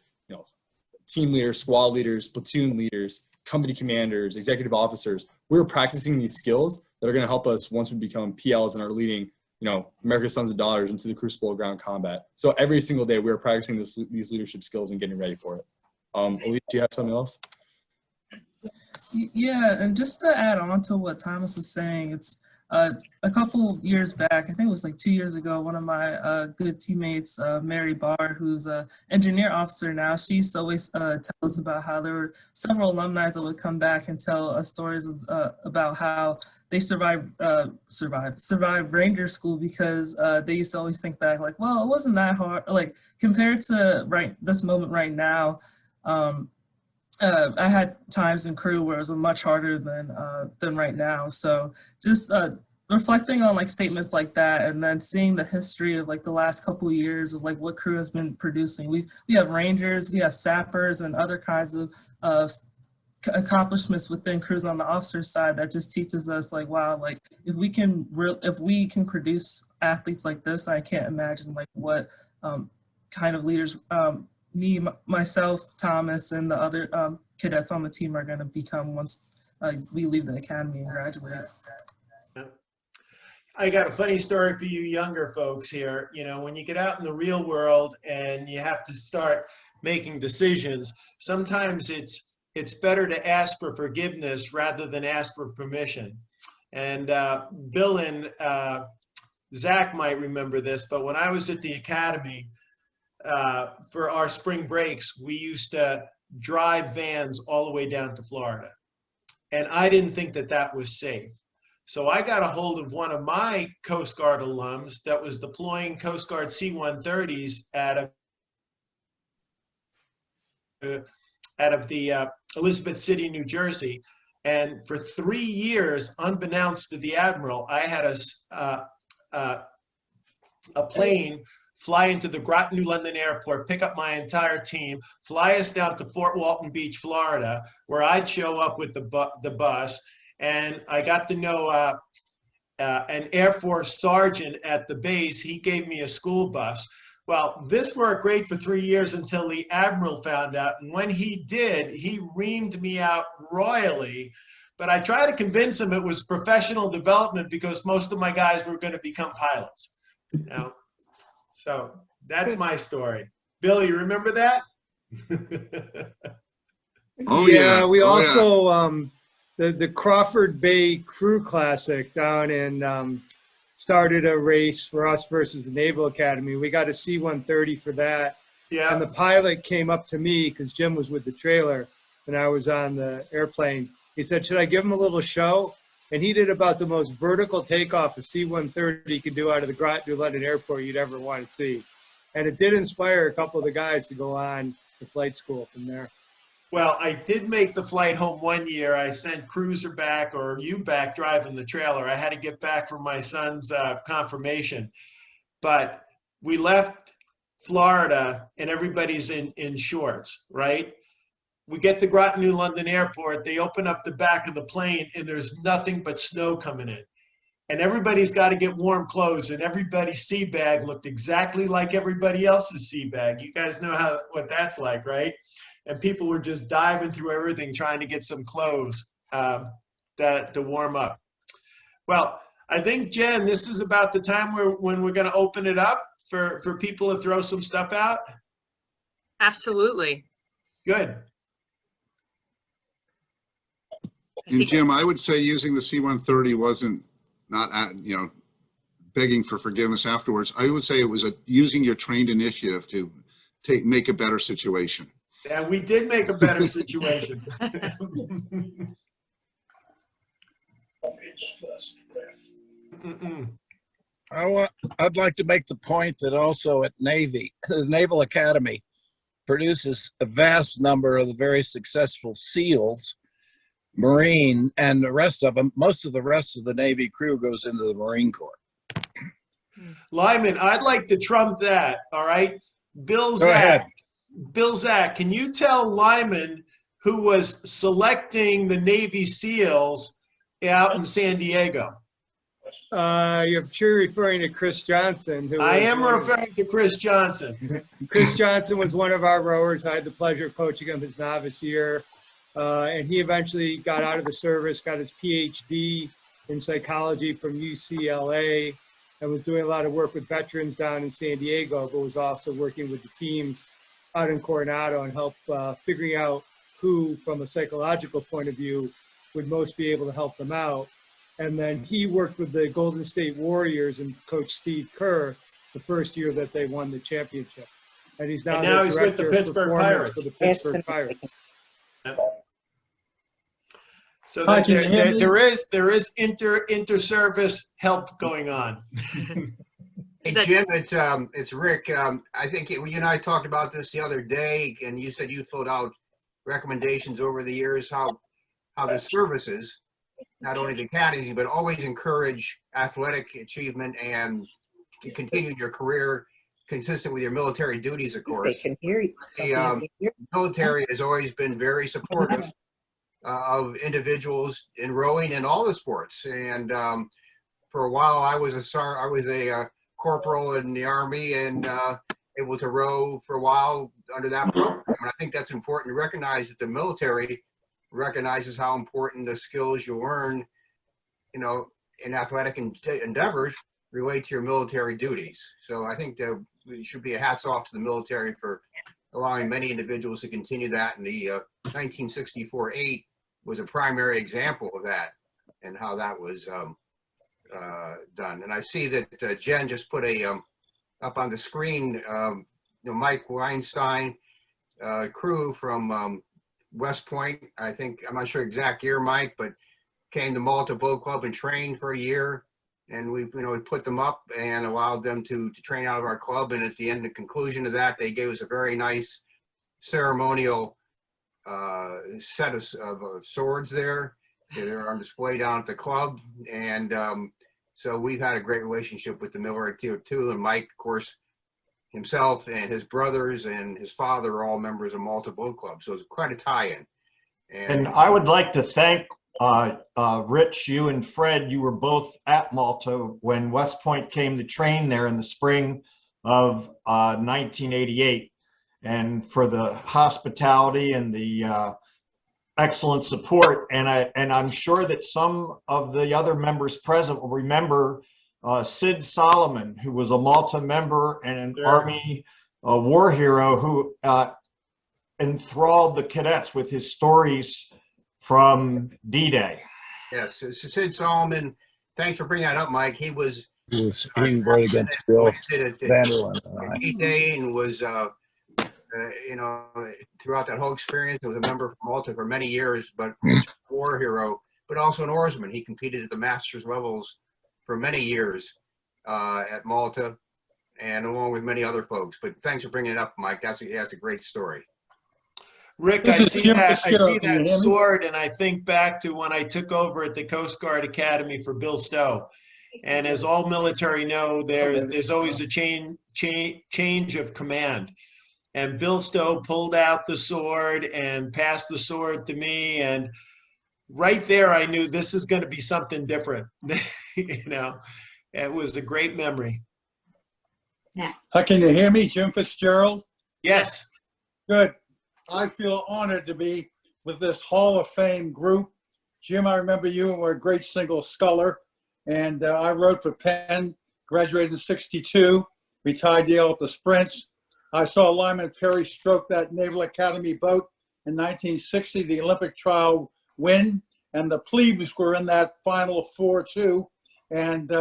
team leaders, squad leaders, platoon leaders, company commanders, executive officers. We're practicing these skills that are going to help us once we become PLs and are leading America's sons and daughters into the crucible of ground combat. So every single day we're practicing these leadership skills and getting ready for it. Elise, do you have something else? Yeah, and just to add on to what Thomas was saying, it's a couple years back, I think it was like 2 years ago, one of my good teammates, Mary Barr, who's an engineer officer now, she used to always tell us about how there were several alumni that would come back and tell stories about how they survived Ranger School, because they used to always think back like, well, it wasn't that hard. Like compared to this moment right now, I had times in crew where it was much harder than right now. So just reflecting on like statements like that, and then seeing the history of like the last couple of years of like what crew has been producing. We have Rangers, we have sappers, and other kinds of accomplishments within crews on the officer side that just teaches us like, wow, like if we can produce athletes like this, I can't imagine like what kind of leaders me, myself, Thomas, and the other cadets on the team are going to become once we leave the academy and graduate. I got a funny story for you younger folks here. When you get out in the real world and you have to start making decisions, sometimes it's better to ask for forgiveness rather than ask for permission. And Bill and Zach might remember this, but when I was at the academy, for our spring breaks, we used to drive vans all the way down to Florida. And I didn't think that was safe. So I got a hold of one of my Coast Guard alums that was deploying Coast Guard C-130s out of the Elizabeth City, New Jersey. And for 3 years, unbeknownst to the Admiral, I had a plane fly into the Groton New London Airport, pick up my entire team, fly us down to Fort Walton Beach, Florida, where I'd show up with the bus. And I got to know an Air Force sergeant at the base. He gave me a school bus. Well, this worked great for 3 years until the Admiral found out. And when he did, he reamed me out royally. But I tried to convince him it was professional development because most of my guys were going to become pilots. So that's my story. Bill, you remember that? Oh yeah. yeah. We also the Crawford Bay Crew Classic down in started a race for us versus the Naval Academy. We got a C-130 for that. Yeah. And the pilot came up to me because Jim was with the trailer and I was on the airplane. He said, "Should I give him a little show?" And he did about the most vertical takeoff a C-130 could do out of the Groton New London Airport you'd ever want to see. And it did inspire a couple of the guys to go on to flight school from there. Well, I did make the flight home one year. I sent Cruiser back, or you back, driving the trailer. I had to get back for my son's confirmation. But we left Florida and everybody's in shorts, right? We get to Groton New London Airport. They open up the back of the plane and there's nothing but snow coming in. And everybody's got to get warm clothes, and everybody's sea bag looked exactly like everybody else's sea bag. You guys know what that's like, right? And people were just diving through everything trying to get some clothes to warm up. Well, I think, Jen, this is about the time when we're going to open it up for people to throw some stuff out. Absolutely. Good. And Jim, I would say using the C-130 wasn't not begging for forgiveness afterwards. I would say it was using your trained initiative to make a better situation. Yeah, we did make a better situation. I'd like to make the point that also at Navy, the Naval Academy produces a vast number of the very successful SEALs, Marine, and the rest of them. Most of the rest of the Navy crew goes into the Marine Corps. Lyman, I'd like to trump that, all right? Bill Zach, can you tell Lyman, who was selecting the Navy SEALs out in San Diego? You're sure referring to Chris Johnson. I am referring to Chris Johnson. Chris Johnson was one of our rowers. I had the pleasure of coaching him his novice year. And he eventually got out of the service, got his PhD in psychology from UCLA, and was doing a lot of work with veterans down in San Diego, but was also working with the teams out in Coronado and help figuring out who, from a psychological point of view, would most be able to help them out. And then he worked with the Golden State Warriors and Coach Steve Kerr the first year that they won the championship. And he's now he's with the Pittsburgh Pirates. For the Pittsburgh Pirates. So that there is inter-service help going on. Hey Jim, it's Rick. I think you and I talked about this the other day, and you said you filled out recommendations over the years how the services, not only the academies, but always encourage athletic achievement and continue your career consistent with your military duties, of course. They can hear you. The military has always been very supportive of individuals in rowing and all the sports. And for a while, I was a corporal in the Army and able to row for a while under that program. And I think that's important to recognize that the military recognizes how important the skills you learn, in athletic endeavors relate to your military duties. So I think that it should be a hats off to the military for allowing many individuals to continue that. And the 1964-8 was a primary example of that and how that was done. And I see that Jen just put up on the screen, Mike Weinstein, crew from West Point. I'm not sure exact year, Mike, but came to Malta Boat Club and trained for a year. And we put them up and allowed them to train out of our club. And at the end, the conclusion of that, they gave us a very nice ceremonial set of swords there. They're on display down at the club. And so we've had a great relationship with the military too. And Mike, of course, himself and his brothers and his father are all members of Malta Boat Club. So it's quite a tie-in. And I would like to thank Rich, you and Fred. You were both at Malta when West Point came to train there in the spring of 1988, and for the hospitality and the excellent support. And I'm sure that some of the other members present will remember Sid Solomon, who was a Malta member and an Army war hero who enthralled the cadets with his stories from D-Day. Yes, so Sid Solomon, thanks for bringing that up, Mike. He wore against Bill D-Day and was, throughout that whole experience, was a member of Malta for many years, but a war hero, but also an oarsman. He competed at the master's levels for many years at Malta, and along with many other folks. But thanks for bringing it up, Mike. That's a great story. Rick, I see that sword, and I think back to when I took over at the Coast Guard Academy for Bill Stowe. And as all military know, there's always a change of command. And Bill Stowe pulled out the sword and passed the sword to me. And right there, I knew this is going to be something different. You know, it was a great memory. Can you hear me, Jim Fitzgerald? Yes. Good. I feel honored to be with this Hall of Fame group. Jim, I remember you were a great single sculler, and I rode for Penn, graduated in '62, retired Yale at the sprints. I saw Lyman Perry stroke that Naval Academy boat in 1960, the Olympic trial win, and the plebes were in that final four too, and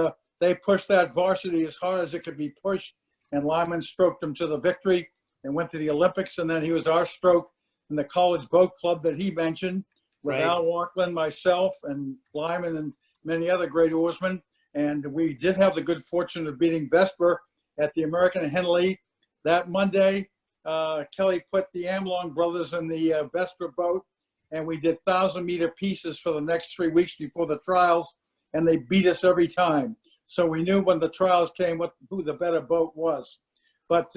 they pushed that varsity as hard as it could be pushed, and Lyman stroked them to the victory and went to the Olympics, and then he was our stroke in the college boat club that he mentioned with Al Walkland, myself, and Lyman, and many other great oarsmen. And we did have the good fortune of beating Vesper at the American Henley. That Monday, Kelly put the Amlong brothers in the Vesper boat, and we did 1,000-meter pieces for the next 3 weeks before the trials, and they beat us every time. So we knew when the trials came who the better boat was. But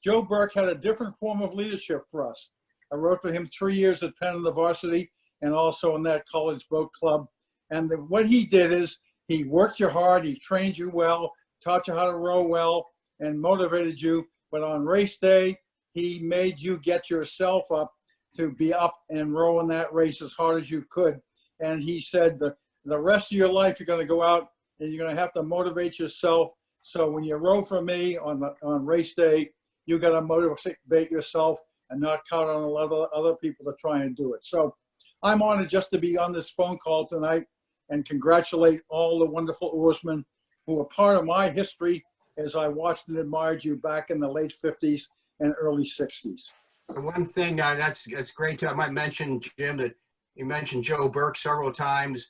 Joe Burke had a different form of leadership for us. I rode for him 3 years at Penn in the varsity and also in that college boat club. And what he did is he worked you hard, he trained you well, taught you how to row well, and motivated you. But on race day, he made you get yourself up to be up and row in that race as hard as you could. And he said the rest of your life, you're going to go out and you're going to have to motivate yourself. So when you row for me on race day, you got to motivate yourself and not count on a lot of other people to try and do it. So I'm honored just to be on this phone call tonight and congratulate all the wonderful oarsmen who are part of my history as I watched and admired you back in the late 50s and early 60s. The one thing that's great too, I might mention, Jim, that you mentioned Joe Burke several times.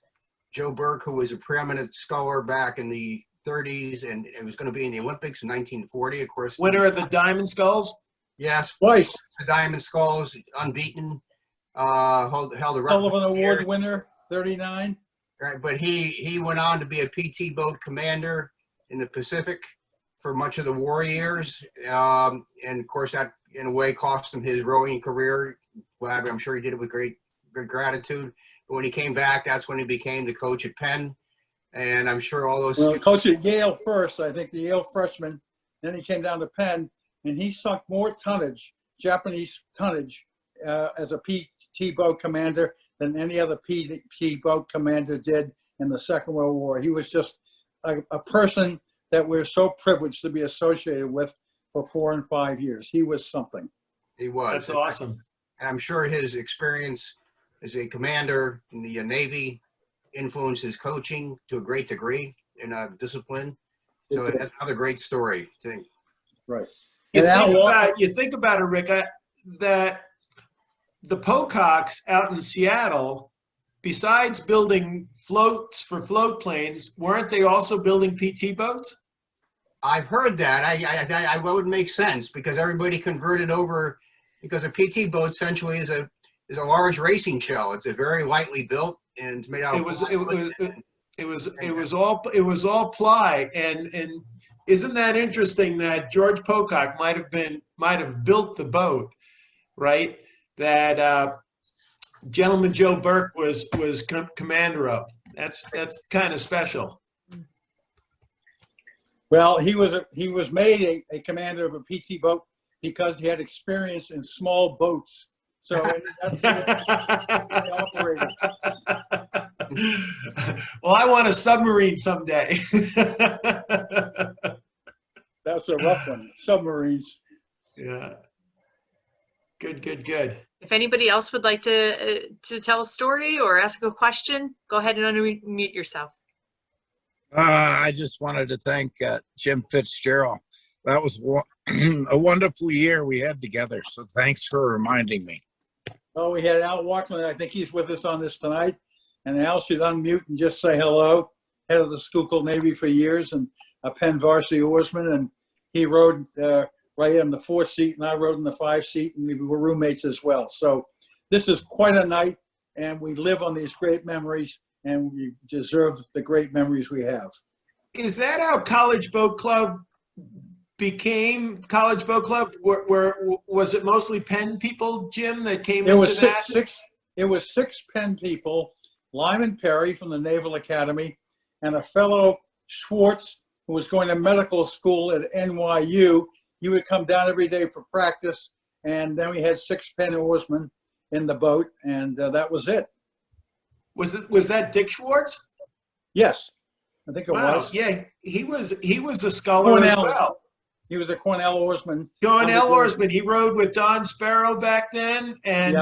Joe Burke, who was a preeminent sculler back in the 30s, and it was going to be in the Olympics in 1940, of course. Winner of the Diamond Sculls? Yes. Twice. The Diamond Sculls, unbeaten, held a record. Sullivan Award winner, 39. Right, but he went on to be a PT boat commander in the Pacific for much of the war years. And of course, that in a way cost him his rowing career. Well, I'm sure he did it with great gratitude. But when he came back, that's when he became the coach at Penn. And I'm sure all those... Well, coach at Yale first, I think the Yale freshman. Then he came down to Penn, and he sunk more tonnage, Japanese tonnage, as a PT boat commander than any other PT boat commander did in the Second World War. He was just a person that we're so privileged to be associated with for 4 and 5 years. He was something. He was. That's awesome. And I'm sure his experience as a commander in the Navy influenced his coaching to a great degree in discipline. So that's another great story, I think. Right. You think about it, Rick, that the Pococks out in Seattle, besides building floats for float planes, weren't they also building PT boats? I've heard that. I would make sense because everybody converted over because a PT boat essentially is a large racing shell. It's a very lightly built and it's made out of it was all ply, and isn't that interesting that George Pocock might have built the boat, right? That gentleman Joe Burke was commander of. That's kind of special. Well, he was made a commander of a PT boat because he had experience in small boats. So that's the operator. Well, I want a submarine someday. That's a rough one. Submarines. Yeah. Good. If anybody else would like to tell a story or ask a question, go ahead and unmute yourself. I just wanted to thank Jim Fitzgerald. That was a wonderful year we had together. So thanks for reminding me. Oh, we had Al Walkland. I think he's with us on this tonight. And Al should unmute and just say hello. Head of the Schuylkill Navy for years and a Penn varsity oarsman. And he rode right in the 4th seat and I rode in the 5 seat and we were roommates as well. So this is quite a night and we live on these great memories and we deserve the great memories we have. Is that how College Boat Club became College Boat Club? Was it mostly Penn people, Jim, that came into that? It was six Penn people, Lyman Perry from the Naval Academy, and a fellow Schwartz who was going to medical school at NYU. He would come down every day for practice, and then we had six Penn oarsmen in the boat, and that was it. Was that Dick Schwartz? Yes, I think it was. Yeah, he was a scholar as well. He was a Cornell oarsman. Cornell oarsman. He rode with Don Sparrow back then, and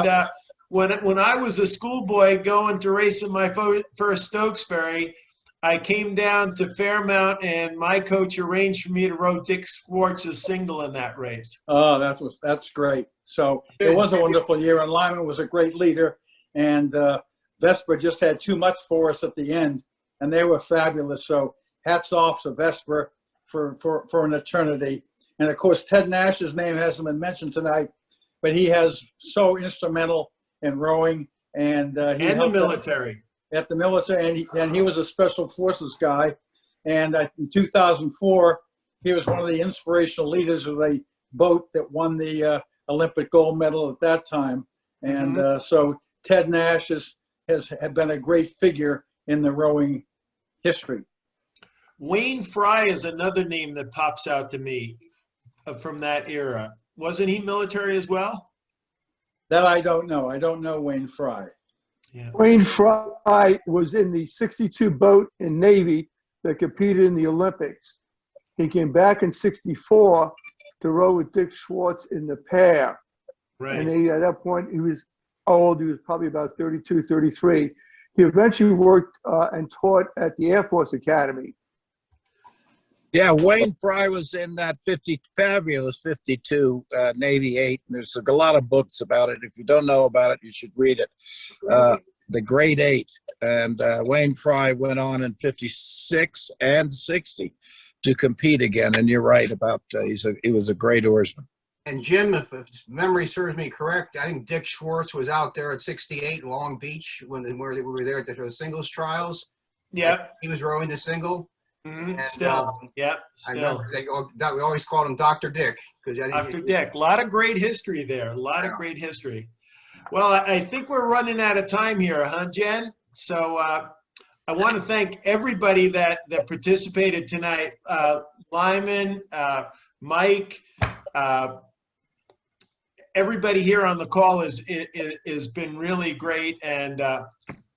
when I was a schoolboy going to race in my first Stokesbury, I came down to Fairmount, and my coach arranged for me to row Dick Schwartz's single in that race. Oh, that's great. So it was a wonderful year, and Lyman was a great leader, and Vesper just had too much for us at the end, and they were fabulous. So hats off to Vesper for an eternity. And of course, Ted Nash's name hasn't been mentioned tonight, but he has so instrumental in rowing, and he and the military. At the military, and he was a special forces guy. And in 2004, he was one of the inspirational leaders of the boat that won the Olympic gold medal at that time. And so Ted Nash has been a great figure in the rowing history. Wayne Frye is another name that pops out to me from that era. Wasn't he military as well? That I don't know. I don't know Wayne Frye. Yeah. Wayne Frye was in the 62 boat in Navy that competed in the Olympics. He came back in 64 to row with Dick Schwartz in the pair. Right. And at that point, he was old. He was probably about 32, 33. He eventually worked and taught at the Air Force Academy. Yeah, Wayne Frye was in that fabulous 52 Navy 8, and there's a lot of books about it. If you don't know about it, you should read it. The Great 8. And Wayne Frye went on in 56 and 60 to compete again. And you're right about he was a great oarsman. And Jim, if memory serves me correct, I think Dick Schwartz was out there at 68 Long Beach when we were there at the singles trials. Yeah, he was rowing the single. And, still. I remember we always called him Dr. Dick. Dr. Dick. A lot of great history there. A lot of great history. Well, I think we're running out of time here, huh, Jen? So I want to thank everybody that participated tonight. Lyman, Mike, everybody here on the call has been really great, and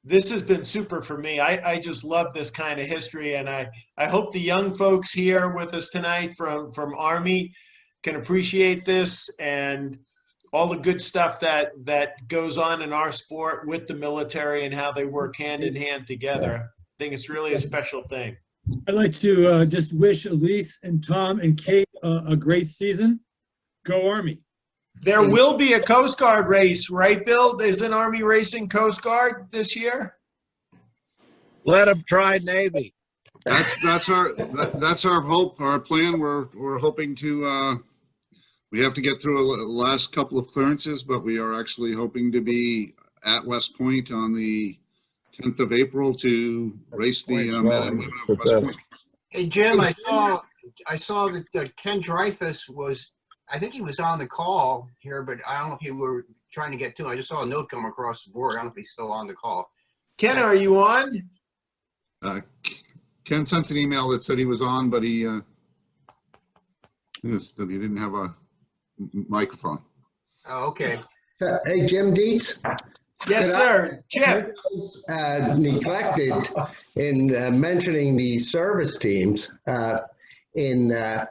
this has been super for me. I just love this kind of history, and I hope the young folks here with us tonight from Army can appreciate this and all the good stuff that goes on in our sport with the military and how they work hand in hand together. I think it's really a special thing. I'd like to just wish Elise and Tom and Kate a great season. Go Army. There will be a Coast Guard race, right, Bill? Isn't Army racing Coast Guard this year? Let them try Navy. That's our hope, our plan. We're hoping to. We have to get through a last couple of clearances, but we are actually hoping to be at West Point on the 10th of April to race the West Point. Hey Jim, I saw that Ken Dreyfus was. I think he was on the call here, but I don't know if you were trying to get to him. I just saw a note come across the board. I don't know if he's still on the call. Ken, are you on? Ken sent an email that said he was on, but he didn't have a microphone. Oh, okay. Hey, Jim Dietz? Yes, sir. Jim. Neglected in mentioning the service teams in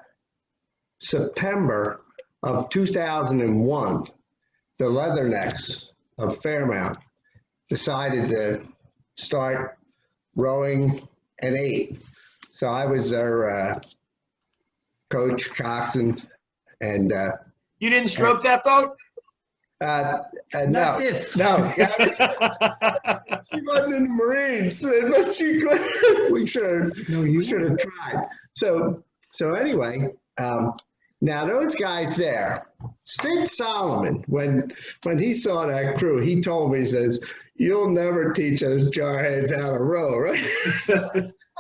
September of 2001, the Leathernecks of Fairmount decided to start rowing an 8. So I was their coach, coxswain, and you didn't stroke that boat? No, this. No. She wasn't in the Marines, but she could. We should have tried. So anyway. Now those guys there, Sid Solomon, when he saw that crew, he told me, he says, "You'll never teach those jarheads how to row," right?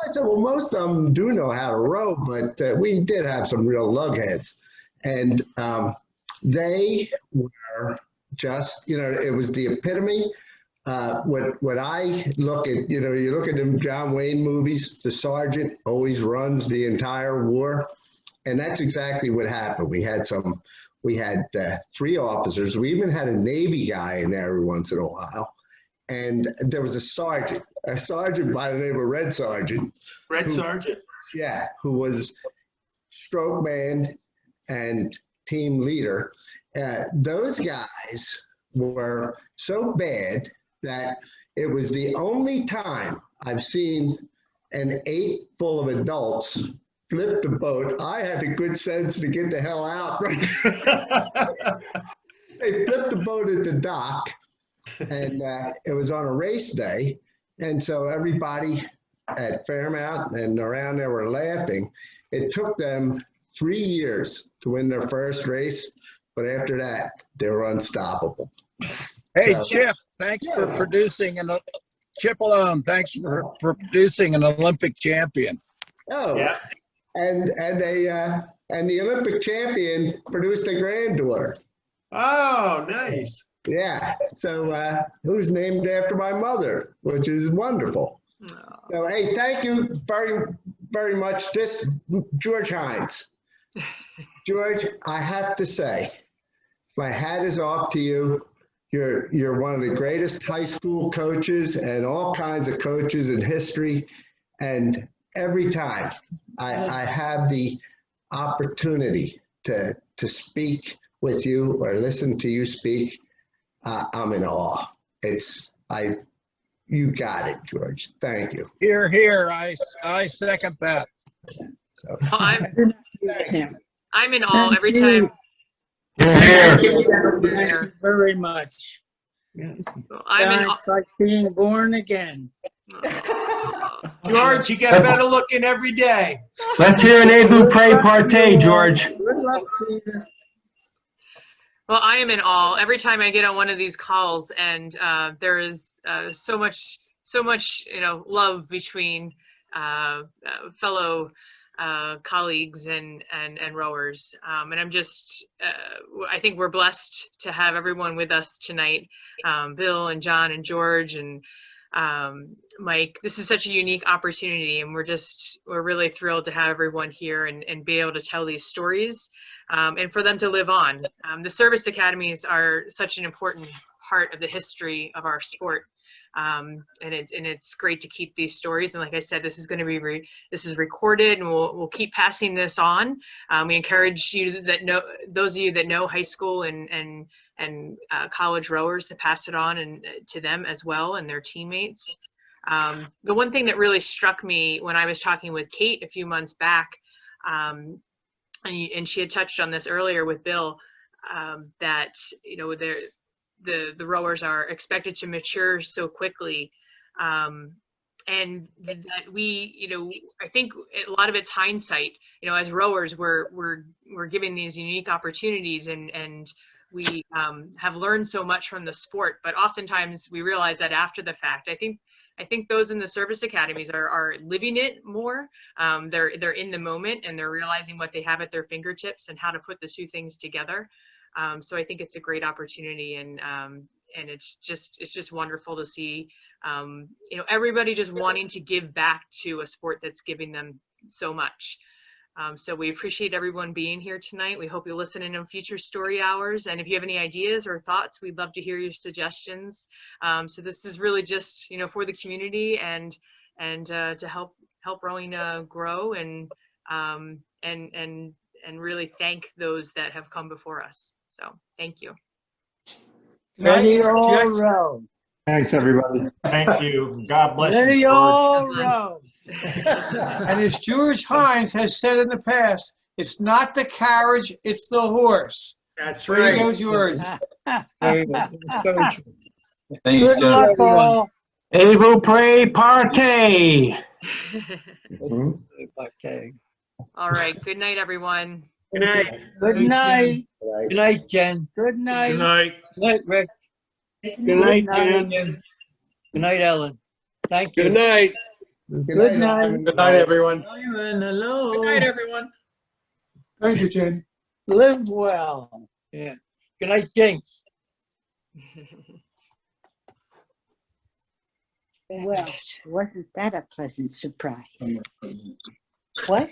I said, well, most of them do know how to row, but we did have some real lugheads. And they were just, it was the epitome. What I look at, you look at them John Wayne movies, the sergeant always runs the entire war. And that's exactly what happened. We had 3 officers. We even had a Navy guy in there every once in a while. And there was a sergeant by the name of Red Sergeant. Sergeant? Yeah, who was stroke man and team leader. Those guys were so bad that it was the only time I've seen an 8 full of adults flip the boat. I had the good sense to get the hell out. Right? They flipped the boat at the dock, and it was on a race day. And so everybody at Fairmount and around there were laughing. It took them 3 years to win their first race, but after that, they were unstoppable. Hey, So- Chip, thanks for producing Chip Alone, thanks for producing an Olympic champion. Oh, Yeah. and the Olympic champion produced a granddaughter. Oh, nice. Yeah. So who's named after my mother, which is wonderful. So hey, thank you very, very much. George Hines. George, I have to say, my hat is off to you. You're one of the greatest high school coaches and all kinds of coaches in history. And every time I have the opportunity to speak with you or listen to you speak, I'm in awe. You got it, George. Thank you. Here, here. I second that. So, I'm in awe Thank every you. time. Thank you very much. I'm in It's like being born again. George, you get better looking every day. Let's hear an Et vous pray partay, George. Good luck to you. Well, I am in awe every time I get on one of these calls, and there is so much, love between fellow colleagues and rowers, and I'm just, I think we're blessed to have everyone with us tonight, Bill and John and George and Mike. This is such a unique opportunity, and we're really thrilled to have everyone here and be able to tell these stories. And for them to live on. The service academies are such an important part of the history of our sport. And it's great to keep these stories. And like I said, this is going to be this is recorded, and we'll keep passing this on. We encourage you those of you that know high school and college rowers to pass it on and to them as well and their teammates. The one thing that really struck me when I was talking with Kate a few months back, and she had touched on this earlier with Bill, that the rowers are expected to mature so quickly, and that we, I think a lot of it's hindsight. As rowers, we're given these unique opportunities, and we have learned so much from the sport. But oftentimes we realize that after the fact. I think those in the service academies are living it more. They're in the moment, and they're realizing what they have at their fingertips and how to put the two things together. So I think it's a great opportunity, and it's just wonderful to see everybody just wanting to give back to a sport that's giving them so much. So we appreciate everyone being here tonight. We hope you'll listen in on future story hours. And if you have any ideas or thoughts, we'd love to hear your suggestions. So this is really just, for the community and to help rowing grow and really thank those that have come before us. So thank you. Ready all row. Thanks, everybody. Thank you. God bless Ready you, all George. row. And as George Hines has said in the past, it's not the carriage, it's the horse. That's There right. you go, George. Thanks, Good Jeff. luck, all. Et vous pray partay. Okay. All right. Good night, everyone. Good night. Good night. Good night, Jen. Good night. Good night. Good night, Rick. Good night, Jen. Good night, Ellen. Thank you. Good night. Good night. Good night, everyone. Hello. Good night, everyone. Thank you, Jen. Live well. Yeah. Good night, Jinx. Well, wasn't that a pleasant surprise? What?